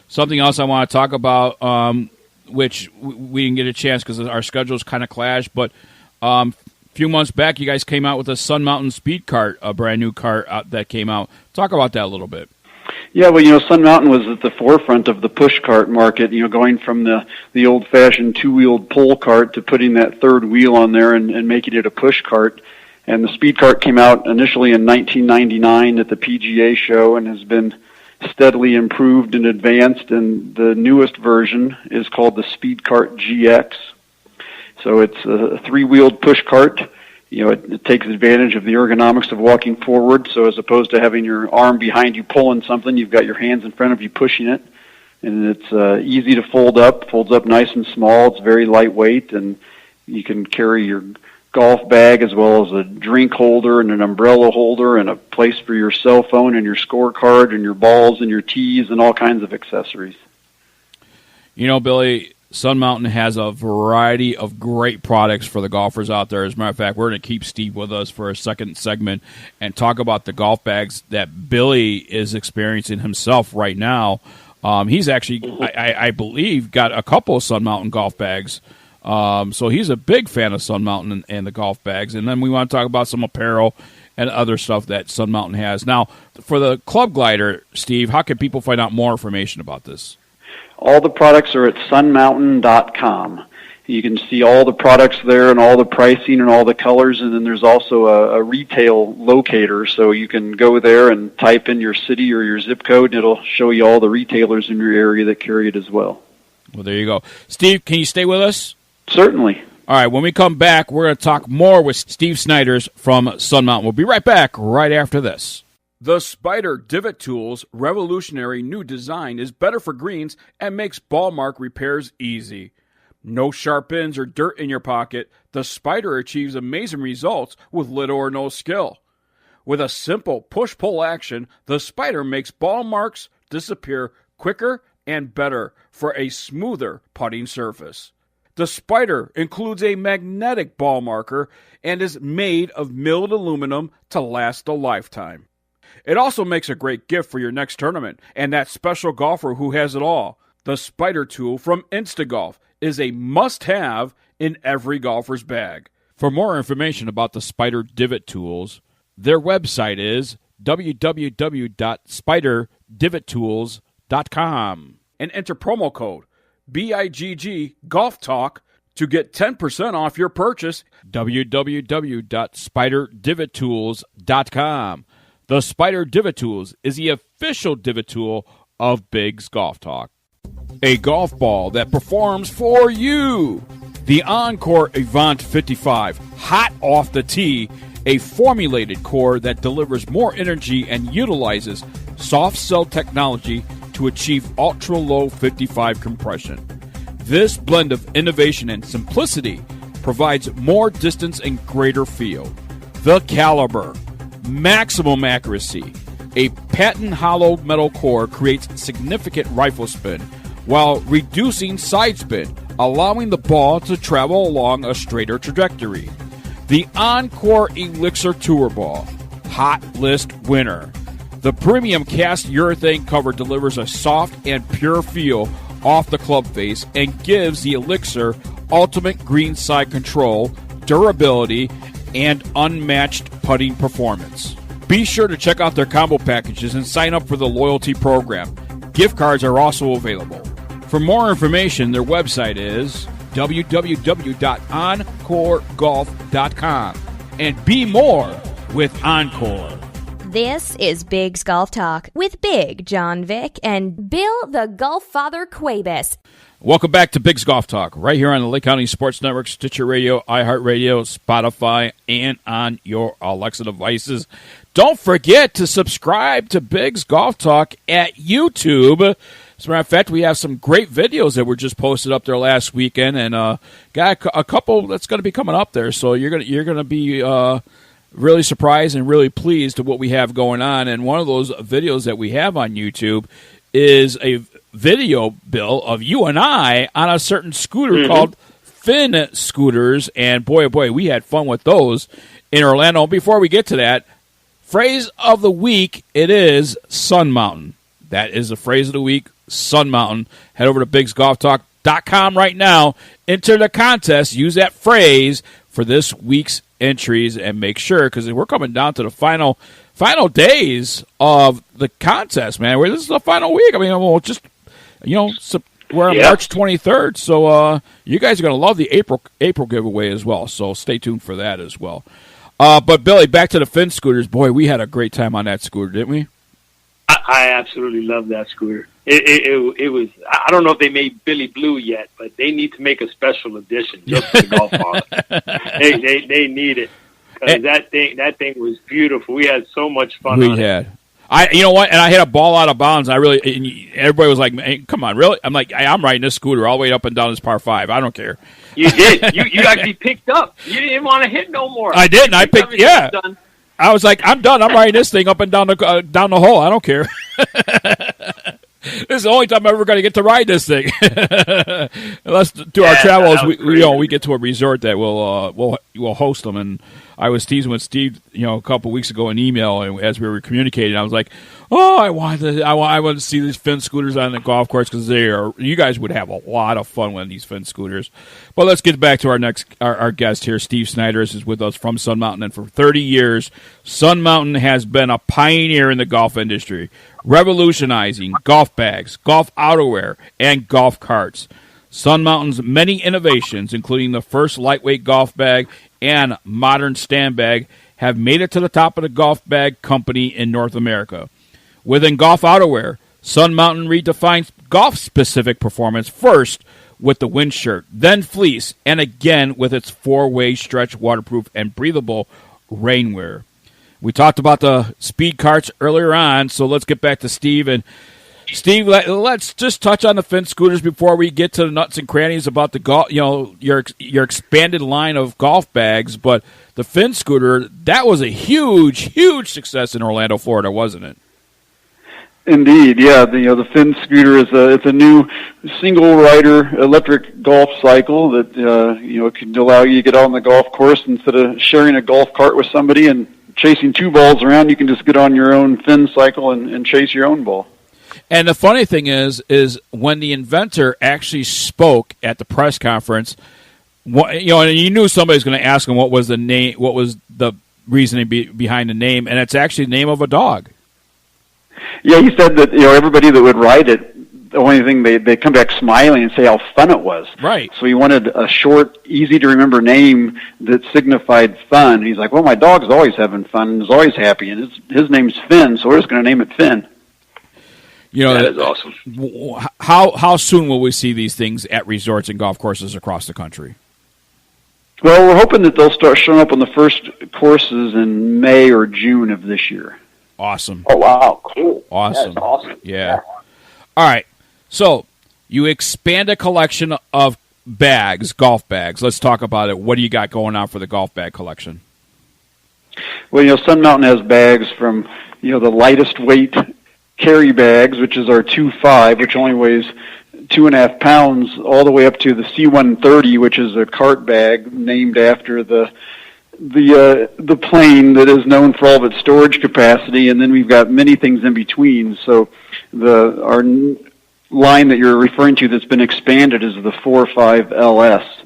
Something else I want to talk about. which we didn't get a chance because our schedules kind of clashed. But a few months back, you guys came out with a Sun Mountain Speed Cart, a brand new cart that came out. Talk about that a little bit. Yeah, well, Sun Mountain was at the forefront of the push cart market, going from the old-fashioned two-wheeled pull cart to putting that third wheel on there and making it a push cart. And the speed cart came out initially in 1999 at the PGA show and has been steadily improved and advanced, and the newest version is called the Speed Cart GX. So it's a three-wheeled push cart. It takes advantage of the ergonomics of walking forward, so as opposed to having your arm behind you pulling something, you've got your hands in front of you pushing it. And it's easy to fold up, folds up nice and small. It's very lightweight, and you can carry your golf bag as well as a drink holder and an umbrella holder and a place for your cell phone and your scorecard and your balls and your tees and all kinds of accessories. Billy, Sun Mountain has a variety of great products for the golfers out there. As a matter of fact, we're going to keep Steve with us for a second segment and talk about the golf bags that Billy is experiencing himself right now. He's actually, I believe, got a couple of Sun Mountain golf bags. So he's a big fan of Sun Mountain and the golf bags. And then we want to talk about some apparel and other stuff that Sun Mountain has. Now, for the ClubGlider, Steve, how can people find out more information about this? All the products are at sunmountain.com. You can see all the products there and all the pricing and all the colors, and then there's also a retail locator, so you can go there and type in your city or your zip code, and it'll show you all the retailers in your area that carry it as well. Well, there you go. Steve, can you stay with us? Certainly. All right, when we come back, we're going to talk more with Steve Snyders from Sun Mountain. We'll be right back right after this. The Spyder Divot Tool's revolutionary new design is better for greens and makes ball mark repairs easy. No sharp ends or dirt in your pocket, the Spyder achieves amazing results with little or no skill. With a simple push-pull action, the Spyder makes ball marks disappear quicker and better for a smoother putting surface. The Spyder includes a magnetic ball marker and is made of milled aluminum to last a lifetime. It also makes a great gift for your next tournament and that special golfer who has it all. The Spyder tool from Instagolf is a must-have in every golfer's bag. For more information about the Spyder Divot tools, their website is www.spyderdivot.com and enter promo code BIGG Golf Talk to get 10% off your purchase. www.spyderdivot.com. The Spyder Divot Tools is the official divot tool of Bigg's Golf Talk. A golf ball that performs for you. The Encore Avant 55, hot off the tee, a formulated core that delivers more energy and utilizes soft cell technology to achieve ultra-low 55 compression. This blend of innovation and simplicity provides more distance and greater feel. The Caliber, maximum accuracy. A patent hollow metal core creates significant rifle spin while reducing side spin, allowing the ball to travel along a straighter trajectory. The Encore Elixir Tour Ball, hot list winner. The premium cast urethane cover delivers a soft and pure feel off the club face and gives the Elixir ultimate greenside control, durability, and unmatched putting performance. Be sure to check out their combo packages and sign up for the loyalty program. Gift cards are also available. For more information, their website is www.encoregolf.com. And be more with Encore. This is Bigg's Golf Talk with Bigg Jon Vic and Bill the Golf Father Cuebas. Welcome back to Bigg's Golf Talk, right here on the Lake County Sports Network, Stitcher Radio, iHeartRadio, Spotify, and on your Alexa devices. Don't forget to subscribe to Bigg's Golf Talk at YouTube. As a matter of fact, we have some great videos that were just posted up there last weekend, and got a couple that's going to be coming up there. So you're going to be really surprised and really pleased with what we have going on. And one of those videos that we have on YouTube is a video, Bill, of you and I on a certain scooter called Finn scooters, and boy, oh boy, we had fun with those in Orlando. Before we get to that, phrase of the week, it is Sun Mountain. That is the phrase of the week, Sun Mountain. Head over to BiggsGolfTalk.com golftoc.com right now. Enter the contest. Use that phrase for this week's entries, and make sure, because we're coming down to the final days of the contest, man. This is the final week. I mean, we'll just, we're on March 23rd, so you guys are going to love the April giveaway as well, so stay tuned for that as well. But, Billy, back to the Finn scooters. Boy, we had a great time on that scooter, didn't we? I absolutely love that scooter. It was, I don't know if they made Billy Blue yet, but they need to make a special edition just for the golf ball. They need it. Because that thing was beautiful. We had so much fun on it. You know what? And I hit a ball out of bounds. Everybody was like, hey, "Come on, really?" I'm like, "I'm riding this scooter all the way up and down this par 5. I don't care." You did. You actually picked up. You didn't want to hit no more. I didn't. I picked. Yeah. I was like, "I'm done. I'm riding this thing up and down the hole. I don't care." This is the only time I'm ever going to get to ride this thing. Unless do our travels, we get to a resort that we'll host them. And I was teasing with Steve, a couple weeks ago in email, and as we were communicating, I was like, "Oh, I want to see these Finn scooters on the golf course because you guys would have a lot of fun with these Finn scooters." But let's get back to our guest here. Steve Snyders is with us from Sun Mountain, and for 30 years, Sun Mountain has been a pioneer in the golf industry, revolutionizing golf bags, golf outerwear, and golf carts. Sun Mountain's many innovations, including the first lightweight golf bag and modern stand bag, have made it to the top of the golf bag company in North America. Within golf outerwear, Sun Mountain redefines golf-specific performance first with the wind shirt, then fleece, and again with its 4-way stretch waterproof and breathable rainwear. We talked about the speed carts earlier on, so let's get back to Steve. And Steve, let's just touch on the Finn scooters before we get to the nuts and crannies about the golf. Your expanded line of golf bags, but the Finn scooter, that was a huge, huge success in Orlando, Florida, wasn't it? Indeed, yeah. The Finn scooter it's a new single rider electric golf cycle that can allow you to get out on the golf course instead of sharing a golf cart with somebody and chasing two balls around. You can just get on your own FinnCycle and chase your own ball. And the funny thing is when the inventor actually spoke at the press conference, and you knew somebody was going to ask him what was the name, what was the reasoning behind the name, and it's actually the name of a dog. Yeah, he said that everybody that would ride it, the only thing they come back smiling and say how fun it was. Right. So he wanted a short, easy to remember name that signified fun. He's like, well, my dog's always having fun and is always happy, and his name's Finn, so we're just going to name it Finn. That is awesome. How soon will we see these things at resorts and golf courses across the country? Well, we're hoping that they'll start showing up on the first courses in May or June of this year. Awesome. Oh, wow. Cool. Awesome. That's awesome. Yeah. All right. So you expand a collection of bags, golf bags. Let's talk about it. What do you got going on for the golf bag collection? Well, Sun Mountain has bags from, the lightest weight carry bags, which is our 2.5, which only weighs 2.5 pounds, all the way up to the C-130, which is a cart bag named after the plane that is known for all of its storage capacity, and then we've got many things in between. So our line that you're referring to that's been expanded is the 4.5 LS.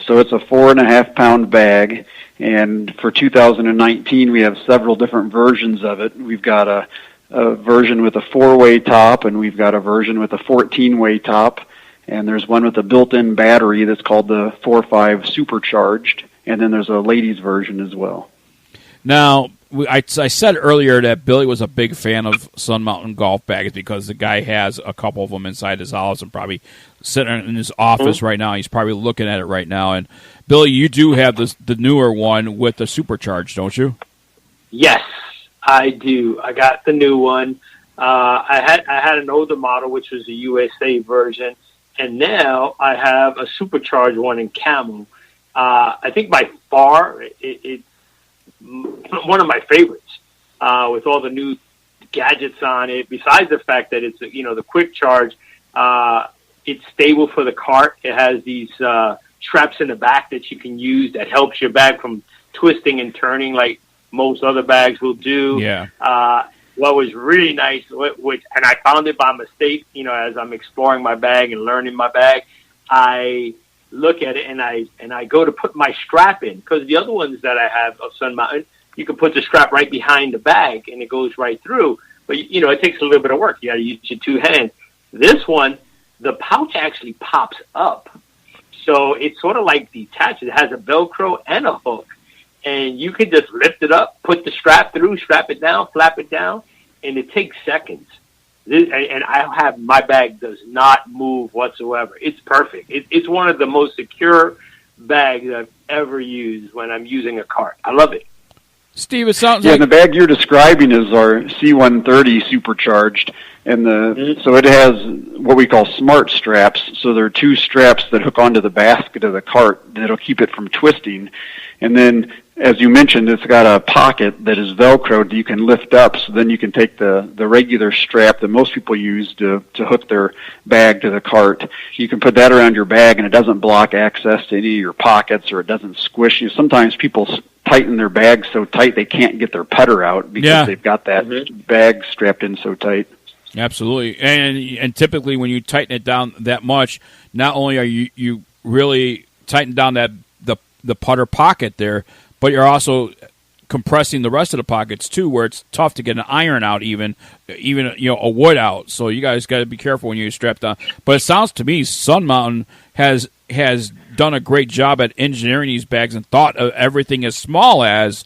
So it's a 4.5 pound bag, and for 2019 we have several different versions of it. We've got a version with a 4-way top, and we've got a version with a 14-way top, and there's one with a built-in battery that's called the 4.5 Supercharged, and then there's a ladies version as well. Now, I said earlier that Billy was a big fan of Sun Mountain golf bags because the guy has a couple of them inside his house and probably sitting in his office right now. He's probably looking at it right now. And Billy, you do have the newer one with the Supercharged, don't you? Yes, I do. I got the new one. I had an older model, which was the USA version, and now I have a supercharged one in camo. I think by far it's one of my favorites with all the new gadgets on it. Besides the fact that it's the quick charge, it's stable for the cart. It has these straps in the back that you can use that helps your bag from twisting and turning like most other bags will do. Yeah. What was really nice, and I found it by mistake, as I'm exploring my bag and learning my bag, I look at it and I go to put my strap in, because the other ones that I have of Sun Mountain, you can put the strap right behind the bag and it goes right through. But, it takes a little bit of work. You got to use your two hands. This one, the pouch actually pops up. So it's sort of like detached. It has a Velcro and a hook. And you can just lift it up, put the strap through, strap it down, flap it down, and it takes seconds. And my bag does not move whatsoever. It's perfect. It's one of the most secure bags I've ever used when I'm using a cart. I love it. Steve, it sounds like... the bag you're describing is our C-130 supercharged, and so it has what we call smart straps. So there are two straps that hook onto the basket of the cart that'll keep it from twisting. And then, as you mentioned, it's got a pocket that is Velcroed that you can lift up, so then you can take the regular strap that most people use to hook their bag to the cart. You can put that around your bag, and it doesn't block access to any of your pockets, or it doesn't squish you. Sometimes people tighten their bag so tight they can't get their putter out because they've got that bag strapped in so tight. Absolutely. And typically when you tighten it down that much, not only are you really tighten down the putter pocket there, but you're also compressing the rest of the pockets too, where it's tough to get an iron out, even a wood out. So you guys got to be careful when you strap down. But it sounds to me Sun Mountain has done a great job at engineering these bags and thought of everything as small as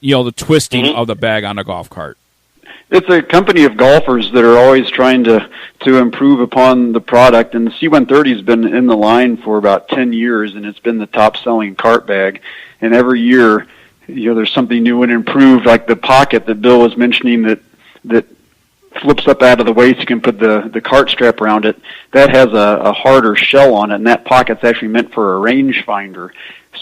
the twisting of the bag on a golf cart. It's a company of golfers that are always trying to improve upon the product, and the C-130 has been in the line for about 10 years, and it's been the top-selling cart bag. And every year, there's something new and improved, like the pocket that Bill was mentioning that flips up out of the way so you can put the cart strap around it. That has a harder shell on it, and that pocket's actually meant for a rangefinder.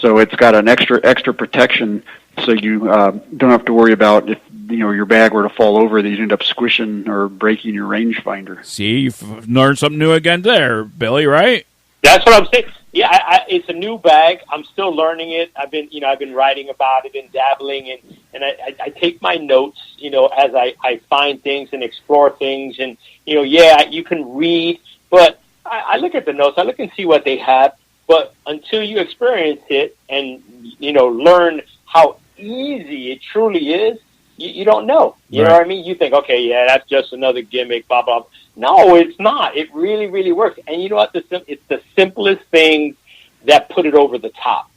So it's got an extra protection, so you don't have to worry about if your bag were to fall over that you'd end up squishing or breaking your rangefinder. See, you've learned something new again there, Billy, right? That's what I'm saying. Yeah, it's a new bag. I'm still learning it. I've been writing about it and dabbling, and I take my notes, as I find things and explore things, and you can read, but I look at the notes. I look and see what they have, but until you experience it and learn how easy it truly is, you don't know. You know what I mean? You think, okay, yeah, that's just another gimmick, blah, blah. No, it's not. It really, really works. And you know what? It's the simplest things that put it over the top.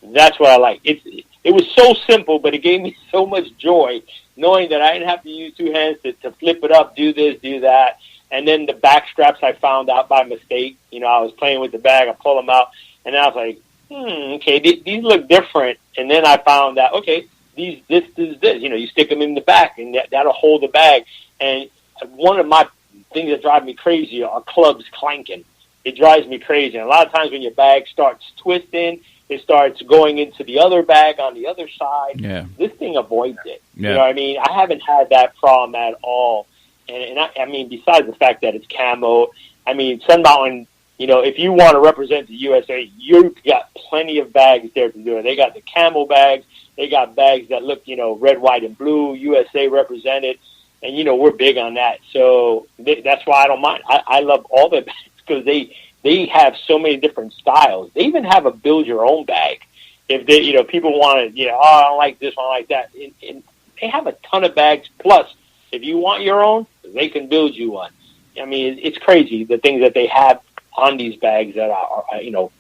That's what I like. It was so simple, but it gave me so much joy knowing that I didn't have to use two hands to flip it up, do this, do that. And then the back straps I found out by mistake. I was playing with the bag. I pulled them out, and I was like, okay, these look different. And then I found out, okay, this is this. You stick them in the back, and that'll hold the bag. And one of my things that drive me crazy are clubs clanking. It drives me crazy. And a lot of times when your bag starts twisting, it starts going into the other bag on the other side. Yeah. This thing avoids it. Yeah. You know what I mean? I haven't had that problem at all. And I mean, besides the fact that it's camo, I mean, Sun Mountain, if you want to represent the USA, you've got plenty of bags there to do it. They got the camo bags. They got bags that look, red, white, and blue, USA represented. And, we're big on that. So that's why I don't mind. I love all the bags because they have so many different styles. They even have a build-your-own bag. If they, people want to, I don't like this one, I like that. And they have a ton of bags. Plus, if you want your own, they can build you one. I mean, it's crazy, the things that they have on these bags that are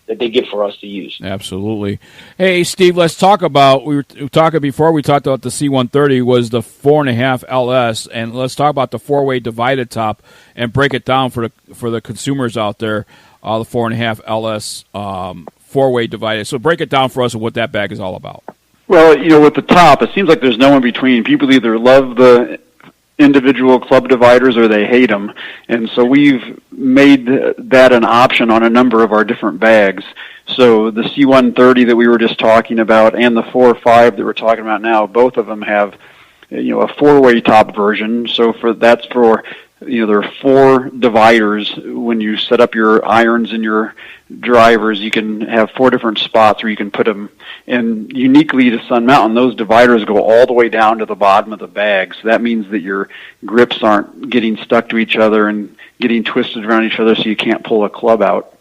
that they give for us to use. Absolutely. Hey, Steve, let's talk about, we were talking before, we talked about the C-130 was the 4.5 LS, and let's talk about the four-way divided top and break it down for the consumers out there, the 4.5 LS four-way divided. So break it down for us and what that bag is all about. Well, with the top, it seems like there's no in between. People either love the individual club dividers or they hate them, and so we've made that an option on a number of our different bags. So the C-130 that we were just talking about and the 4.5 that we're talking about now, both of them have a four-way top version. So that's for there are four dividers. When you set up your irons and your drivers, you can have four different spots where you can put them. And uniquely to Sun Mountain, those dividers go all the way down to the bottom of the bag. So that means that your grips aren't getting stuck to each other and getting twisted around each other so you can't pull a club out.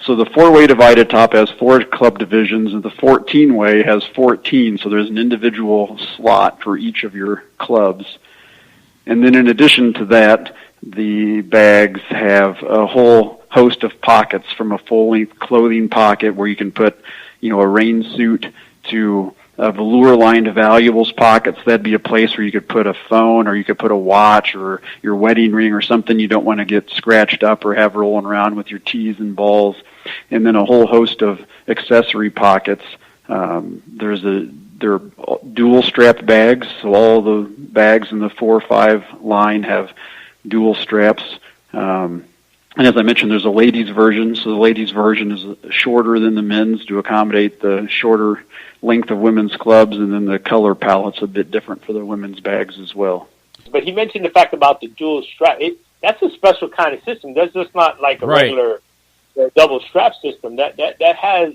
So the 4-way divided top has 4 club divisions, and the 14-way has 14, so there's an individual slot for each of your clubs. And then in addition to that, the bags have a whole host of pockets, from a full-length clothing pocket where you can put, a rain suit, to velour-lined valuables pockets. That'd be a place where you could put a phone, or you could put a watch, or your wedding ring, or something you don't want to get scratched up or have rolling around with your tees and balls. And then a whole host of accessory pockets. They're dual strap bags, so all the bags in the 4 or 5 line have dual straps. And as I mentioned, there's a ladies version, so the ladies version is shorter than the men's to accommodate the shorter length of women's clubs, and then the color palette's a bit different for the women's bags as well. But he mentioned the fact about the dual strap. That's a special kind of system. That's just not like a regular double strap system. That has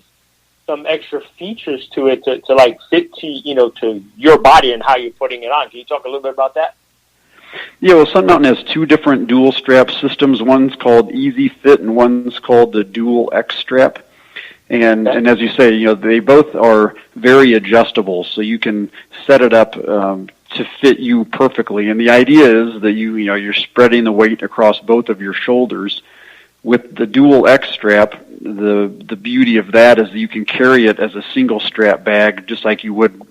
some extra features to it to like fit to to your body and how you're putting it on. Can you talk a little bit about that? Yeah, well, Sun Mountain has 2 different dual strap systems. One's called Easy Fit, and one's called the Dual X Strap. And as you say, they both are very adjustable, so you can set it up to fit you perfectly. And the idea is that you're spreading the weight across both of your shoulders. With the Dual X Strap, the beauty of that is that you can carry it as a single strap bag, just like you would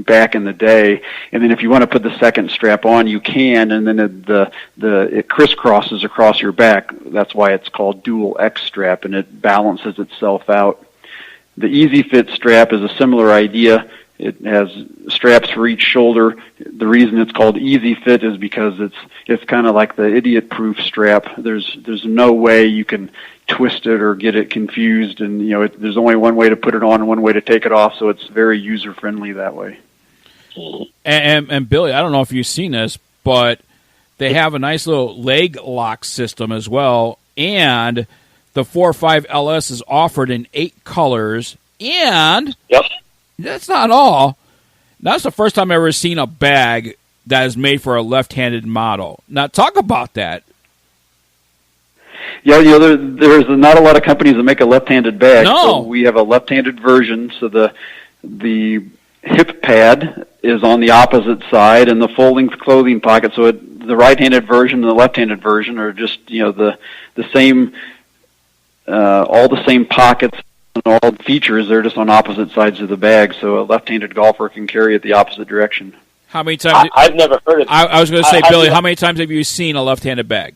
back in the day. And then if you want to put the second strap on, you can, and then it crisscrosses across your back. That's why it's called Dual X Strap, and it balances itself out. The Easy Fit strap is a similar idea. It has straps for each shoulder. The reason it's called Easy Fit is because it's kind of like the idiot-proof strap. There's no way you can twist it or get it confused, and there's only one way to put it on and one way to take it off, so it's very user-friendly that way. And Billy, I don't know if you've seen this, but they have a nice little leg lock system as well, and the 4.5 LS is offered in 8 colors, and that's not all. That's the first time I've ever seen a bag that is made for a left-handed model. Now, talk about that. Yeah, there's not a lot of companies that make a left-handed bag. No. So we have a left-handed version, so the hip pad is on the opposite side, and the full-length clothing pocket. So the right-handed version and the left-handed version are just the same, all the same pockets and all the features. They're just on opposite sides of the bag, so a left-handed golfer can carry it the opposite direction. How many times? I've never heard of it. I was going to say, Billy, how many times have you seen a left-handed bag?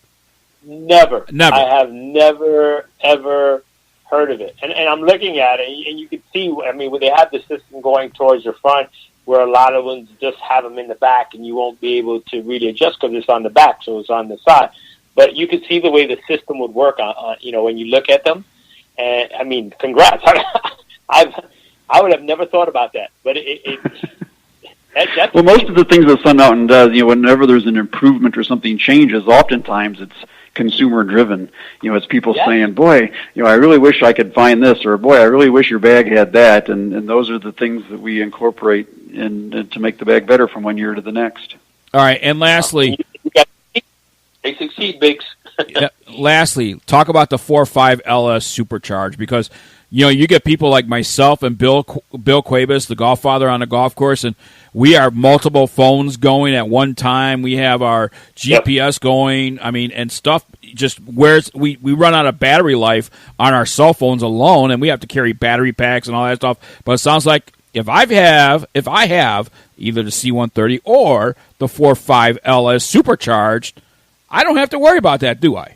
Never. I have never, ever heard of it. And I'm looking at it, and you can see, when they have the system going towards the front, where a lot of ones just have them in the back, and you won't be able to really adjust because it's on the back, so it's on the side. But you can see the way the system would work on when you look at them. And, congrats. I would have never thought about that. But well, most of the things that Sun Mountain does, whenever there's an improvement or something changes, oftentimes it's consumer driven. It's people saying, boy, I really wish I could find this, or boy, I really wish your bag had that. And those are the things that we incorporate in to make the bag better from one year to the next. All right. And lastly, they succeed, Biggs. Lastly, talk about the 4.5 LS Supercharge, because you get people like myself and Bill Cuebas, the golf father on the golf course, and we are multiple phones going at one time. We have our GPS going. And stuff just we run out of battery life on our cell phones alone, and we have to carry battery packs and all that stuff. But it sounds like if I have either the C130 or the 4.5 LS Supercharged, I don't have to worry about that, do I?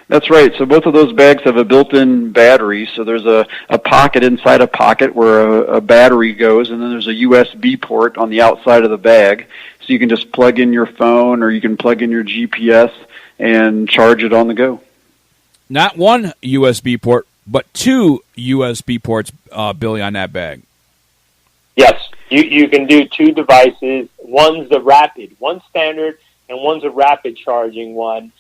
That's right. So both of those bags have a built-in battery. So there's a pocket inside a pocket where a battery goes, and then there's a USB port on the outside of the bag. So you can just plug in your phone, or you can plug in your GPS and charge it on the go. Not one USB port, but 2 USB ports, Billy, on that bag. Yes. You can do 2 devices. One's the rapid, one's standard, and one's a rapid charging one.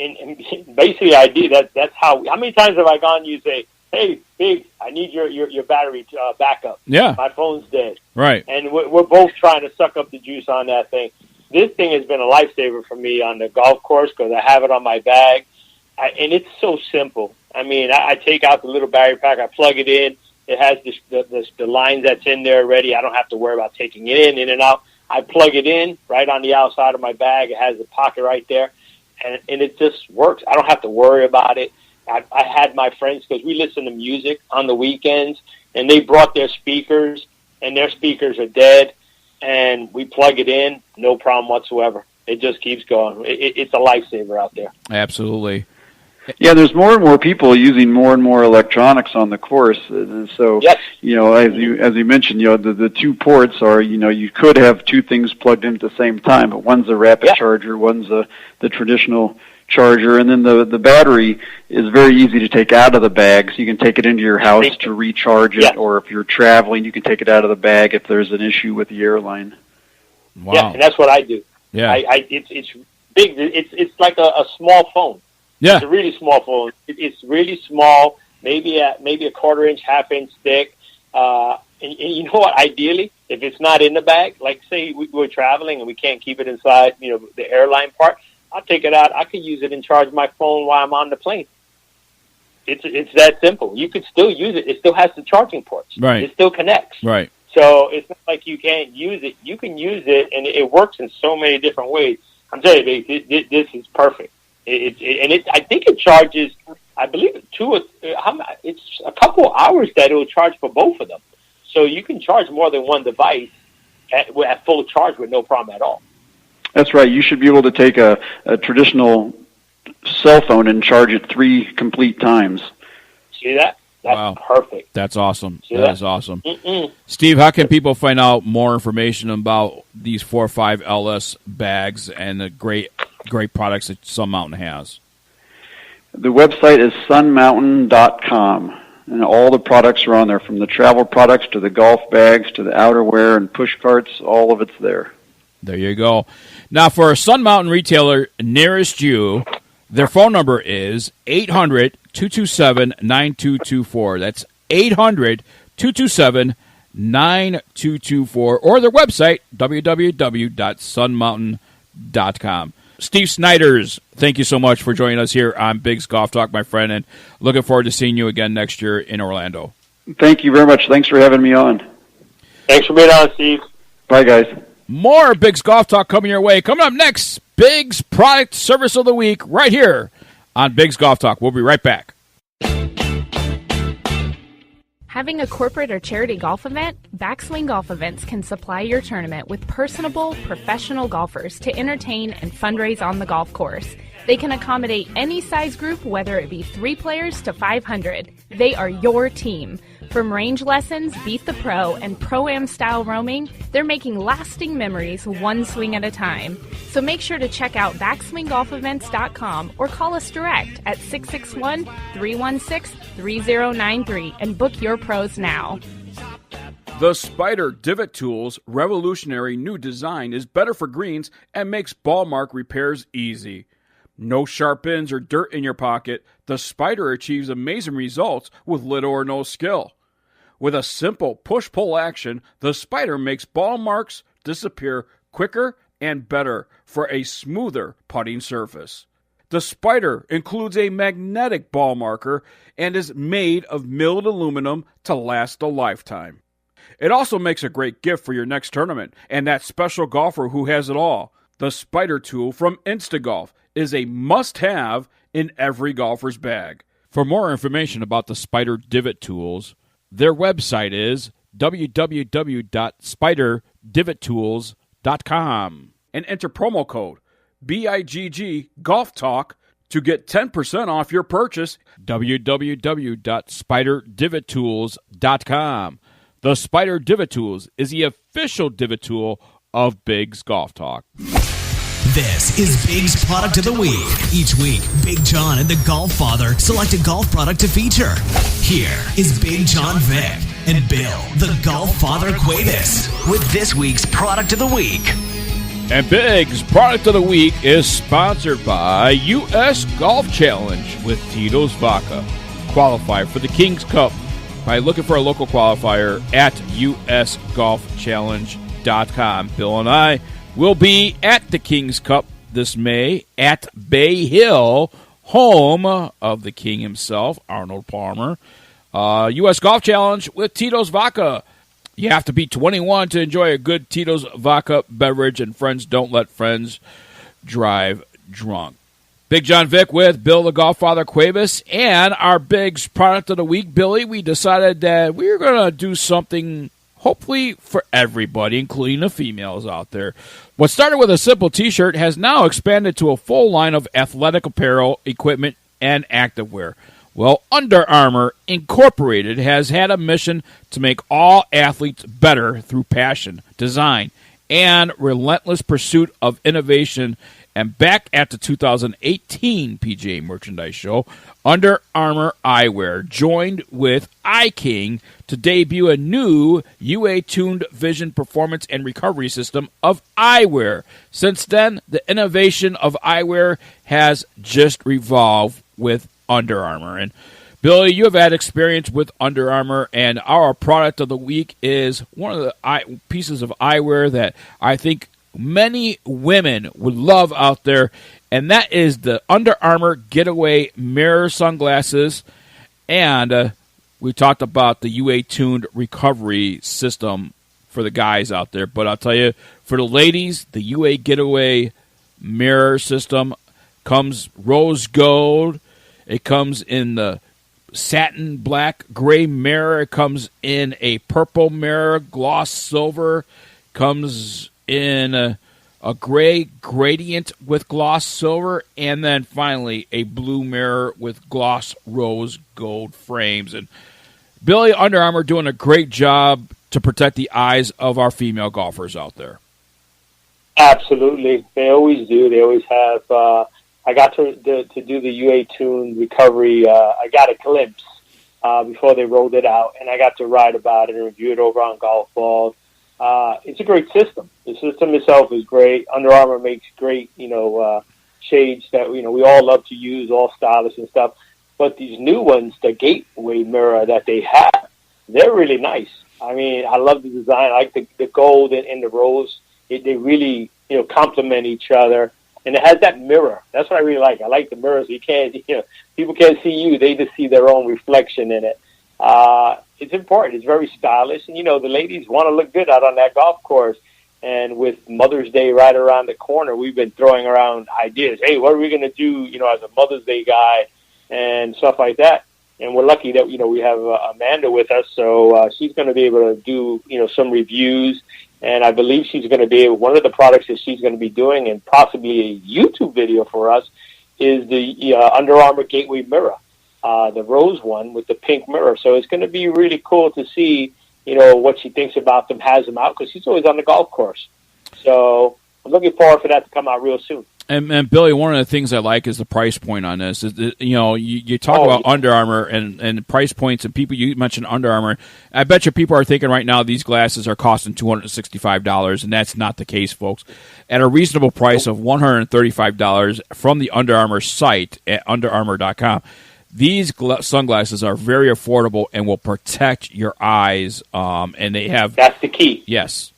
And basically, that's how many times have I gone? You say, "Hey, Big, I need your battery backup. Yeah, my phone's dead." Right. And we're both trying to suck up the juice on that thing. This thing has been a lifesaver for me on the golf course because I have it on my bag, and it's so simple. I mean, I take out the little battery pack, I plug it in. It has the lines that's in there already. I don't have to worry about taking it in and out. I plug it in right on the outside of my bag. It has a pocket right there, and it just works. I don't have to worry about it. I had my friends, because we listen to music on the weekends, and they brought their speakers, and their speakers are dead, and we plug it in, no problem whatsoever. It just keeps going. It's a lifesaver out there. Absolutely. Yeah, there's more and more people using more and more electronics on the course. So, yes. As you mentioned, the two ports are, you could have two things plugged in at the same time, but one's a rapid charger, one's the traditional charger, and then the battery is very easy to take out of the bag, so you can take it into your house to recharge it, or if you're traveling, you can take it out of the bag if there's an issue with the airline. Wow. Yeah, and that's what I do. Yeah. It's big. It's like a small phone. Yeah. It's a really small phone. It's really small, maybe a 1/4 inch, 1/2 inch thick. And you know what? Ideally, if it's not in the bag, like say we're traveling and we can't keep it inside, the airline part, I'll take it out. I could use it and charge my phone while I'm on the plane. It's that simple. You could still use it. It still has the charging ports. Right. It still connects. Right. So it's not like you can't use it. You can use it, and it works in so many different ways. I'm telling you, this is perfect. I think it charges, I believe, it's a couple hours that it will charge for both of them. So you can charge more than one device at full charge with no problem at all. That's right. You should be able to take a traditional cell phone and charge it 3 complete times. See that? That's perfect. That's awesome. See that is awesome. Mm-mm. Steve, how can people find out more information about these 4.5 LS bags and the great products that Sun Mountain has? The website is sunmountain.com, and all the products are on there, from the travel products to the golf bags to the outerwear and push carts. All of it's there. There you go. Now, for a Sun Mountain retailer nearest you, their phone number is 800-227-9224. That's 800-227-9224, or their website, www.sunmountain.com. Steve Snyders, thank you so much for joining us here on Bigg's Golf Talk, my friend, and looking forward to seeing you again next year in Orlando. Thank you very much. Thanks for having me on. Thanks for being on, Steve. Bye, guys. More Bigg's Golf Talk coming your way. Coming up next, Bigg's Product Service of the Week right here on Bigg's Golf Talk. We'll be right back. Having a corporate or charity golf event? Backswing Golf Events can supply your tournament with personable, professional golfers to entertain and fundraise on the golf course. They can accommodate any size group, whether it be 3 players to 500. They are your team. From range lessons, Beat the Pro, and Pro-Am style roaming, they're making lasting memories one swing at a time. So make sure to check out backswinggolfevents.com or call us direct at 661-316-3093 and book your pros now. The Spyder Divot Tool's revolutionary new design is better for greens and makes ball mark repairs easy. No sharp ends or dirt in your pocket, the Spyder achieves amazing results with little or no skill. With a simple push-pull action, the Spyder makes ball marks disappear quicker and better for a smoother putting surface. The Spyder includes a magnetic ball marker and is made of milled aluminum to last a lifetime. It also makes a great gift for your next tournament and that special golfer who has it all. The Spyder tool from Instagolf is a must-have in every golfer's bag. For more information about the Spyder Divot tools, their website is www.spyderdivot.com and enter promo code BIGG Golf Talk to get 10% off your purchase. www.spyderdivot.com. The Spyder Divot Tools is the official divot tool of Bigg's Golf Talk. This is Bigg's Product of the Week. Each week, Bigg Jon and the Golf Father select a golf product to feature. Here is Bigg Jon Vic and Bill, the Golf Father Cuebas, with this week's Product of the Week. And Bigg's Product of the Week is sponsored by U.S. Golf Challenge with Tito's Vodka. Qualify for the King's Cup by looking for a local qualifier at usgolfchallenge.com. Bill and I will be at the King's Cup this May at Bay Hill, home of the king himself, Arnold Palmer. U.S. Golf Challenge with Tito's Vodka. You have to be 21 to enjoy a good Tito's Vodka beverage, and friends don't let friends drive drunk. Bigg Jon Vic with Bill the Golffather Cuebas, and our Bigg's product of the week, Billy. We decided that we were going to do something hopefully for everybody, including the females out there. What started with a simple T-shirt has now expanded to a full line of athletic apparel, equipment, and activewear. Well, Under Armour Incorporated has had a mission to make all athletes better through passion, design, and relentless pursuit of innovation. And back at the 2018 PGA Merchandise Show, Under Armour Eyewear joined with iKing to debut a new UA-tuned vision performance and recovery system of eyewear. Since then, the innovation of eyewear has just revolved with Under Armour. And Billy, you have had experience with Under Armour, and our product of the week is one of the pieces of eyewear that I think many women would love out there, and that is the Under Armour Getaway Mirror Sunglasses. And we talked about the UA-tuned recovery system for the guys out there. But I'll tell you, for the ladies, the UA Getaway Mirror System comes rose gold. It comes in the satin black gray mirror. It comes in a purple mirror, gloss silver. Comes in a gray gradient with gloss silver, and then finally a blue mirror with gloss rose gold frames. And Billy, Under Armour doing a great job to protect the eyes of our female golfers out there. Absolutely. They always do. They always have. I got to do the UA-tuned recovery. I got a glimpse before they rolled it out, and I got to write about it and review it over on Golf Balls. It's a great system. The system itself is great. Under Armour makes great, shades that, we all love to use, all stylish and stuff. But these new ones, the Gateway mirror that they have, they're really nice. I mean, I love the design. I like the gold and the rose. They really, complement each other. And it has that mirror. That's what I really like. I like the mirrors. You can't, people can't see you. They just see their own reflection in it. It's important. It's very stylish. And, the ladies want to look good out on that golf course. And with Mother's Day right around the corner, we've been throwing around ideas. Hey, what are we going to do, as a Mother's Day guy and stuff like that? And we're lucky that, we have Amanda with us. So she's going to be able to do, some reviews. And I believe she's going to be one of the products that she's going to be doing, and possibly a YouTube video for us, is the Under Armour Gateway mirror. The rose one with the pink mirror. So it's going to be really cool to see, what she thinks about them, has them out, because she's always on the golf course. So I'm looking forward for that to come out real soon. And Billy, one of the things I like is the price point on this. You talk about Under Armour and price points, and people, you mentioned Under Armour. I bet you people are thinking right now these glasses are costing $265, and that's not the case, folks. At a reasonable price of $135 from the Under Armour site at underarmour.com, these sunglasses are very affordable and will protect your eyes. And they have... That's the key. Yes,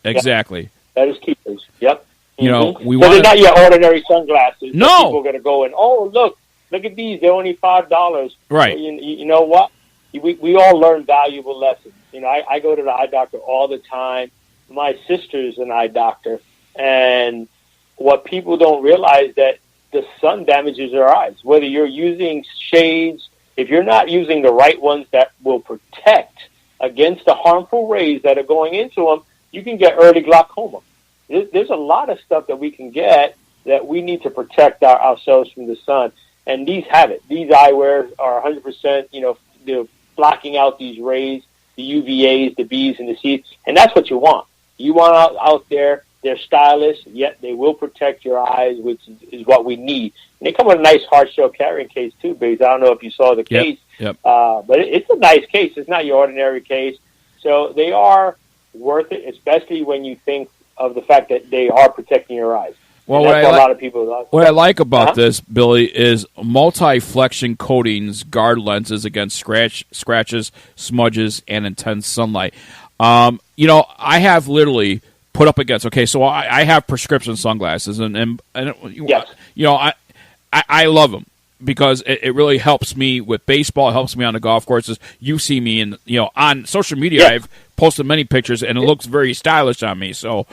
exactly. Yep. That is key. Yep. They're not your ordinary sunglasses. No. People are going to go and, look at these. They're only $5. Right. You know what? We all learn valuable lessons. I go to the eye doctor all the time. My sister's an eye doctor. And what people don't realize that the sun damages their eyes. Whether you're using shades, if you're not using the right ones that will protect against the harmful rays that are going into them, you can get early glaucoma. There's a lot of stuff that we can get that we need to protect ourselves from the sun. And these have it. These eyewear are 100%, they're blocking out these rays, the UVAs, the B's, and the C's. And that's what you want. You want out there, they're stylish, yet they will protect your eyes, which is what we need. And they come with a nice hard shell carrying case, too, Biggs. I don't know if you saw the case. Yep. But it's a nice case. It's not your ordinary case. So they are worth it, especially when you think of the fact that they are protecting your eyes. Well, what a lot of people what I like about this, Billy, is multi-flexion coatings guard lenses against scratches, smudges, and intense sunlight. I have literally put up against. Okay, so I have prescription sunglasses, and yes. I love them. because it really helps me with baseball. It helps me on the golf courses. You see me on social media. I've posted many pictures, and it looks very stylish on me. So,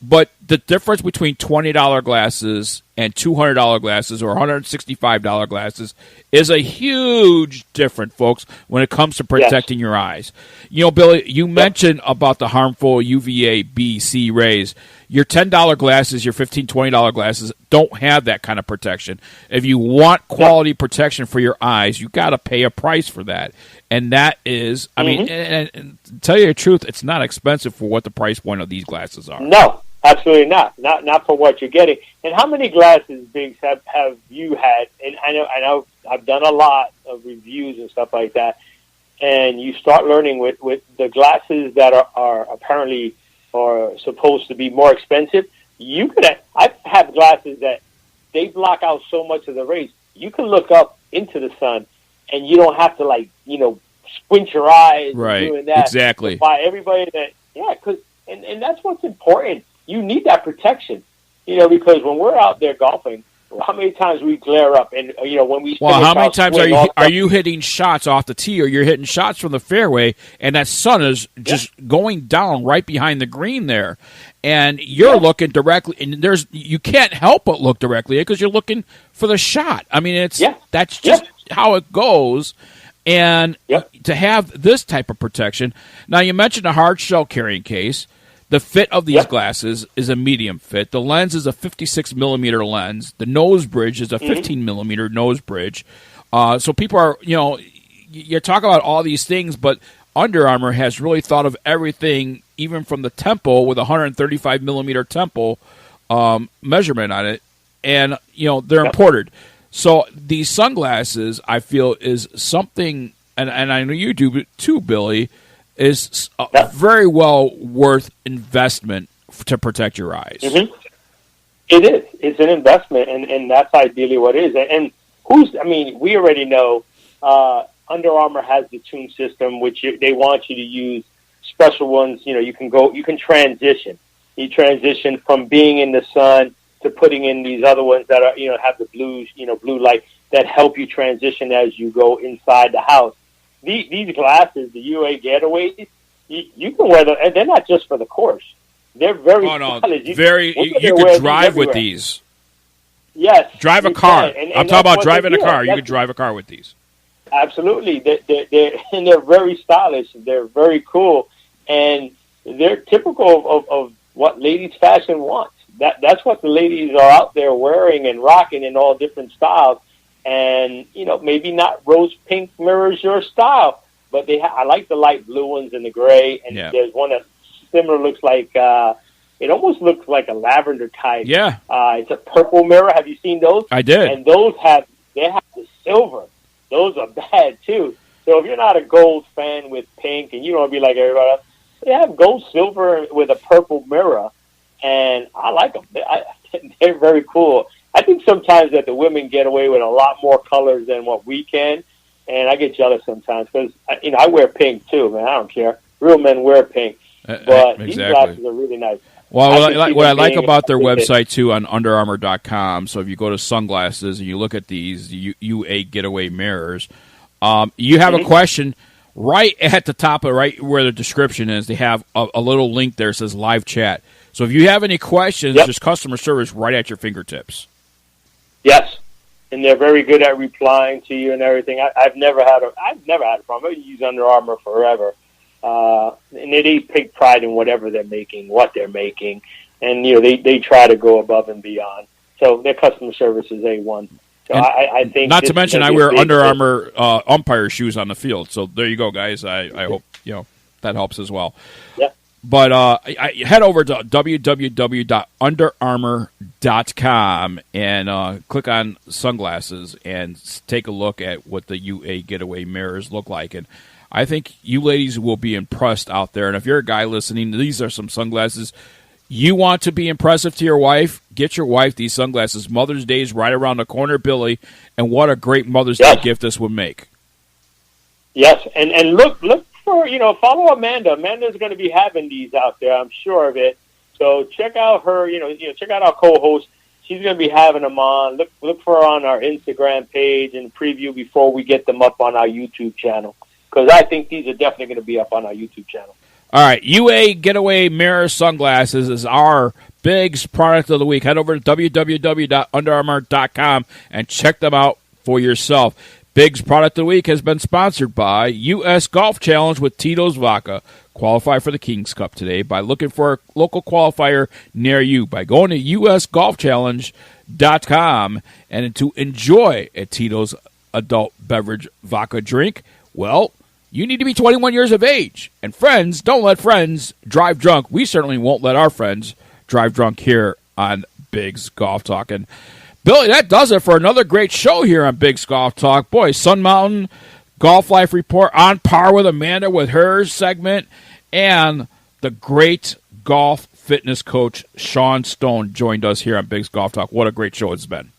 but the difference between $20 glasses and $200 glasses or $165 glasses is a huge difference, folks, when it comes to protecting your eyes. Billy, you mentioned about the harmful UVA B, C rays. Your $10 glasses, your $15, $20 glasses don't have that kind of protection. If you want quality protection for your eyes, you got to pay a price for that. And that is, I mean, and to tell you the truth, it's not expensive for what the price point of these glasses are. No. Absolutely not. Not for what you're getting. And how many glasses, Biggs, have you had? And I know I've done a lot of reviews and stuff like that. And you start learning with the glasses that are apparently are supposed to be more expensive. I have glasses that they block out so much of the rays. You can look up into the sun, and you don't have to squint your eyes. Right. And doing that. Exactly. By everybody and that's what's important. You need that protection, because when we're out there golfing, how many times we glare up and, when we... Well, how many times are you hitting shots off the tee or you're hitting shots from the fairway and that sun is just going down right behind the green there and you're looking directly and you can't help but look directly because you're looking for the shot. I mean, that's just how it goes. And to have this type of protection... Now, you mentioned a hard shell carrying case. The fit of these glasses is a medium fit. The lens is a 56-millimeter lens. The nose bridge is a 15-millimeter nose bridge. So people are, you talk about all these things, but Under Armour has really thought of everything, even from the tempo with a 135-millimeter tempo measurement on it. And, they're imported. So these sunglasses, I feel, is something, and I know you do too, Billy, is very well worth investment to protect your eyes. Mm-hmm. It is. It's an investment, and that's ideally what it is. And we already know Under Armour has the tune system, which they want you to use special ones. You can transition. You transition from being in the sun to putting in these other ones that are, have the blue light that help you transition as you go inside the house. These glasses, the UA Getaways, you can wear them, and they're not just for the course. They're very stylish. You could drive with these. Yes. Drive a car. I'm talking about driving a car. You could drive a car with these. Absolutely. They're very stylish. They're very cool, and they're typical of what ladies' fashion wants. That's what the ladies are out there wearing and rocking in all different styles. And, maybe not rose pink mirrors your style, but I like the light blue ones and the gray. And there's one that similar looks like, it almost looks like a lavender type. Yeah. It's a purple mirror. Have you seen those? I did. And those have the silver. Those are bad too. So if you're not a gold fan with pink and you don't want to be like everybody else, they have gold, silver with a purple mirror. And I like them. They're very cool. I think sometimes that the women get away with a lot more colors than what we can, and I get jealous sometimes because I wear pink too, man. I don't care. Real men wear pink, but these glasses are really nice. Well, what I like about their website too on UnderArmour.com. So if you go to sunglasses and you look at these UA Getaway mirrors, you have a question right at the top of right where the description is. They have a little link there that says live chat. So if you have any questions, just customer service right at your fingertips. Yes, and they're very good at replying to you and everything. I've never had a problem. I use Under Armour forever, and they take pride in whatever they're making, what they're making, and they try to go above and beyond. So their customer service is A1. So I think not to mention I wear Under Armour umpire shoes on the field. So there you go, guys. I hope that helps as well. Yeah. But I head over to www.underarmour.com and click on sunglasses and take a look at what the UA Getaway mirrors look like. And I think you ladies will be impressed out there. And if you're a guy listening, these are some sunglasses. You want to be impressive to your wife? Get your wife these sunglasses. Mother's Day is right around the corner, Billy. And what a great Mother's Day gift this would make. Yes, and look for, follow Amanda. Amanda's going to be having these out there, I'm sure of it. So check out her, check out our co-host. she's going to be having them on. Look for her on our Instagram page and preview before we get them up on our YouTube channel, because I think these are definitely going to be up on our YouTube channel. All right, UA Getaway Mirror Sunglasses is our Biggs product of the week. Head over to www.underarmour.com and check them out for yourself. Biggs product of the week has been sponsored by U.S. Golf Challenge with Tito's Vodka. Qualify for the King's Cup today by looking for a local qualifier near you by going to usgolfchallenge.com and to enjoy a Tito's adult beverage vodka drink. Well, you need to be 21 years of age. And friends, don't let friends drive drunk. We certainly won't let our friends drive drunk here on Biggs Golf Talk. And Billy, that does it for another great show here on Biggs Golf Talk. Boy, Sun Mountain Golf Life Report on par with Amanda with her segment, and the great golf fitness coach Shawn Stone joined us here on Biggs Golf Talk. What a great show it's been.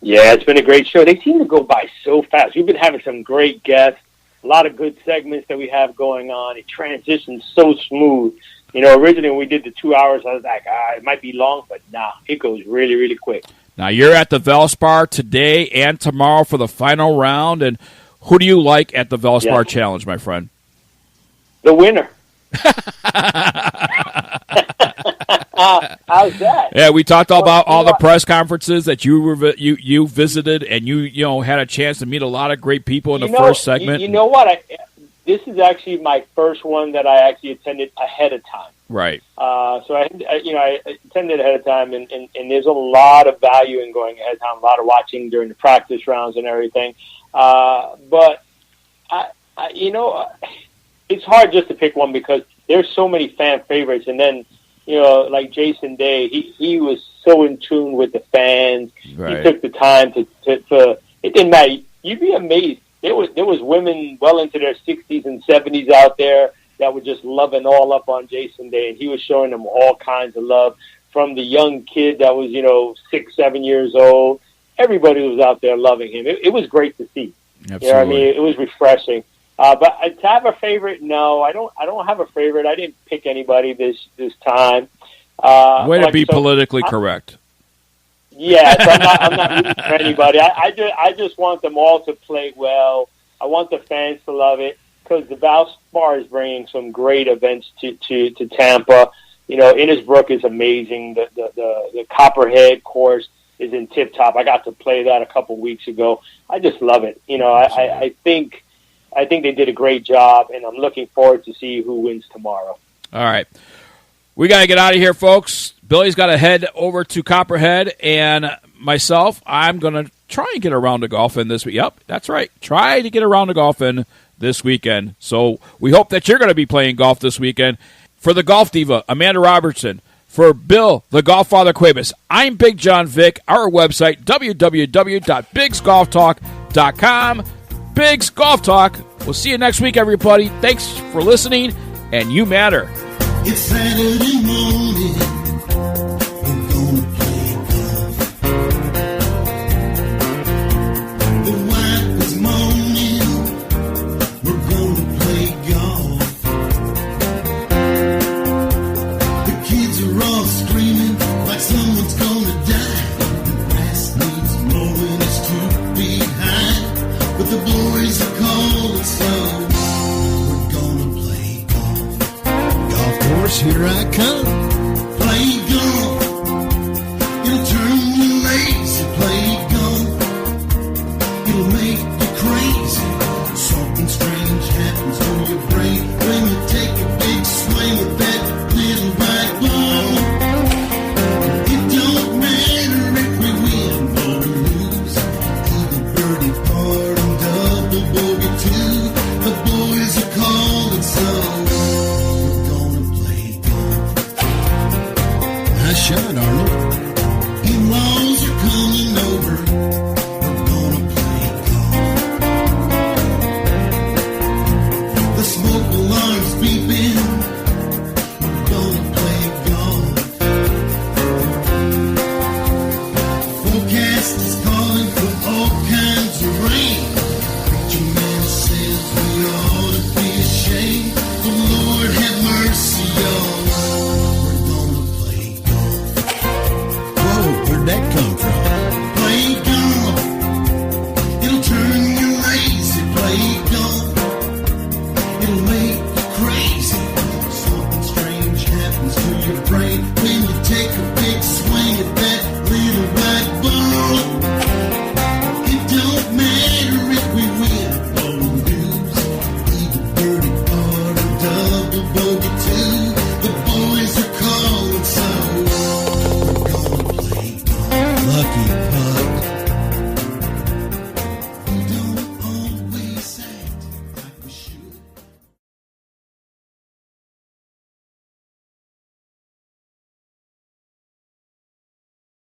Yeah, it's been a great show. They seem to go by so fast. We've been having some great guests, a lot of good segments that we have going on. It transitions so smooth. You know, originally when we did the 2 hours, I was like, it might be long, but nah, it goes really, really quick. Now, you're at the Valspar today and tomorrow for the final round, and who do you like at the Valspar Challenge, my friend? The winner. How's that? Yeah, we talked about all the press conferences that you visited, and you had a chance to meet a lot of great people in the first segment. You know what? This is actually my first one that I actually attended ahead of time. Right. So I attended ahead of time, and there's a lot of value in going ahead of time, a lot of watching during the practice rounds and everything. But it's hard just to pick one because there's so many fan favorites, and then like Jason Day, he was so in tune with the fans. Right. He took the time to it didn't matter. You'd be amazed. There was women well into their 60s and 70s out there that were just loving all up on Jason Day, and he was showing them all kinds of love, from the young kid that was 6-7 years old. Everybody was out there loving him. It was great to see. Absolutely. You know what I mean? It was refreshing. But to have a favorite, no, I don't have a favorite. I didn't pick anybody this time. Way to be politically correct. Yeah, so I'm not rooting for anybody. I just want them all to play well. I want the fans to love it, because the Valspar is bringing some great events to Tampa. Innisbrook is amazing. The Copperhead course is in tip top. I got to play that a couple weeks ago. I just love it. I think they did a great job, and I'm looking forward to see who wins tomorrow. All right. We got to get out of here, folks. Billy's got to head over to Copperhead, and myself, I'm going to try and get a round of golf in this week. Yep, that's right. Try to get a round of golf in this weekend. So we hope that you're going to be playing golf this weekend. For the Golf Diva, Amanda Robertson. For Bill, the Golf Father Cuebas, I'm Bigg Jon Vic. Our website, www.biggsgolftalk.com. Biggs Golf Talk. We'll see you next week, everybody. Thanks for listening, and you matter. It's Saturday morning. We're gonna play golf. The wife is moaning. We're gonna play golf. The kids are all screaming like someone's gonna die. The grass needs mowing, it's too behind. But the boys are calling, so we're gonna play golf. Golf course, here I come. Play golf. It'll turn you lazy. Play golf. It'll make you crazy. Something strange happens to your brain when you take a big swing with that little white ball. It don't matter if we win or lose. Even birdie par and double bogey too. The boys are calling, so we're gonna play golf. Nice shot, Arnold. In-laws are coming over.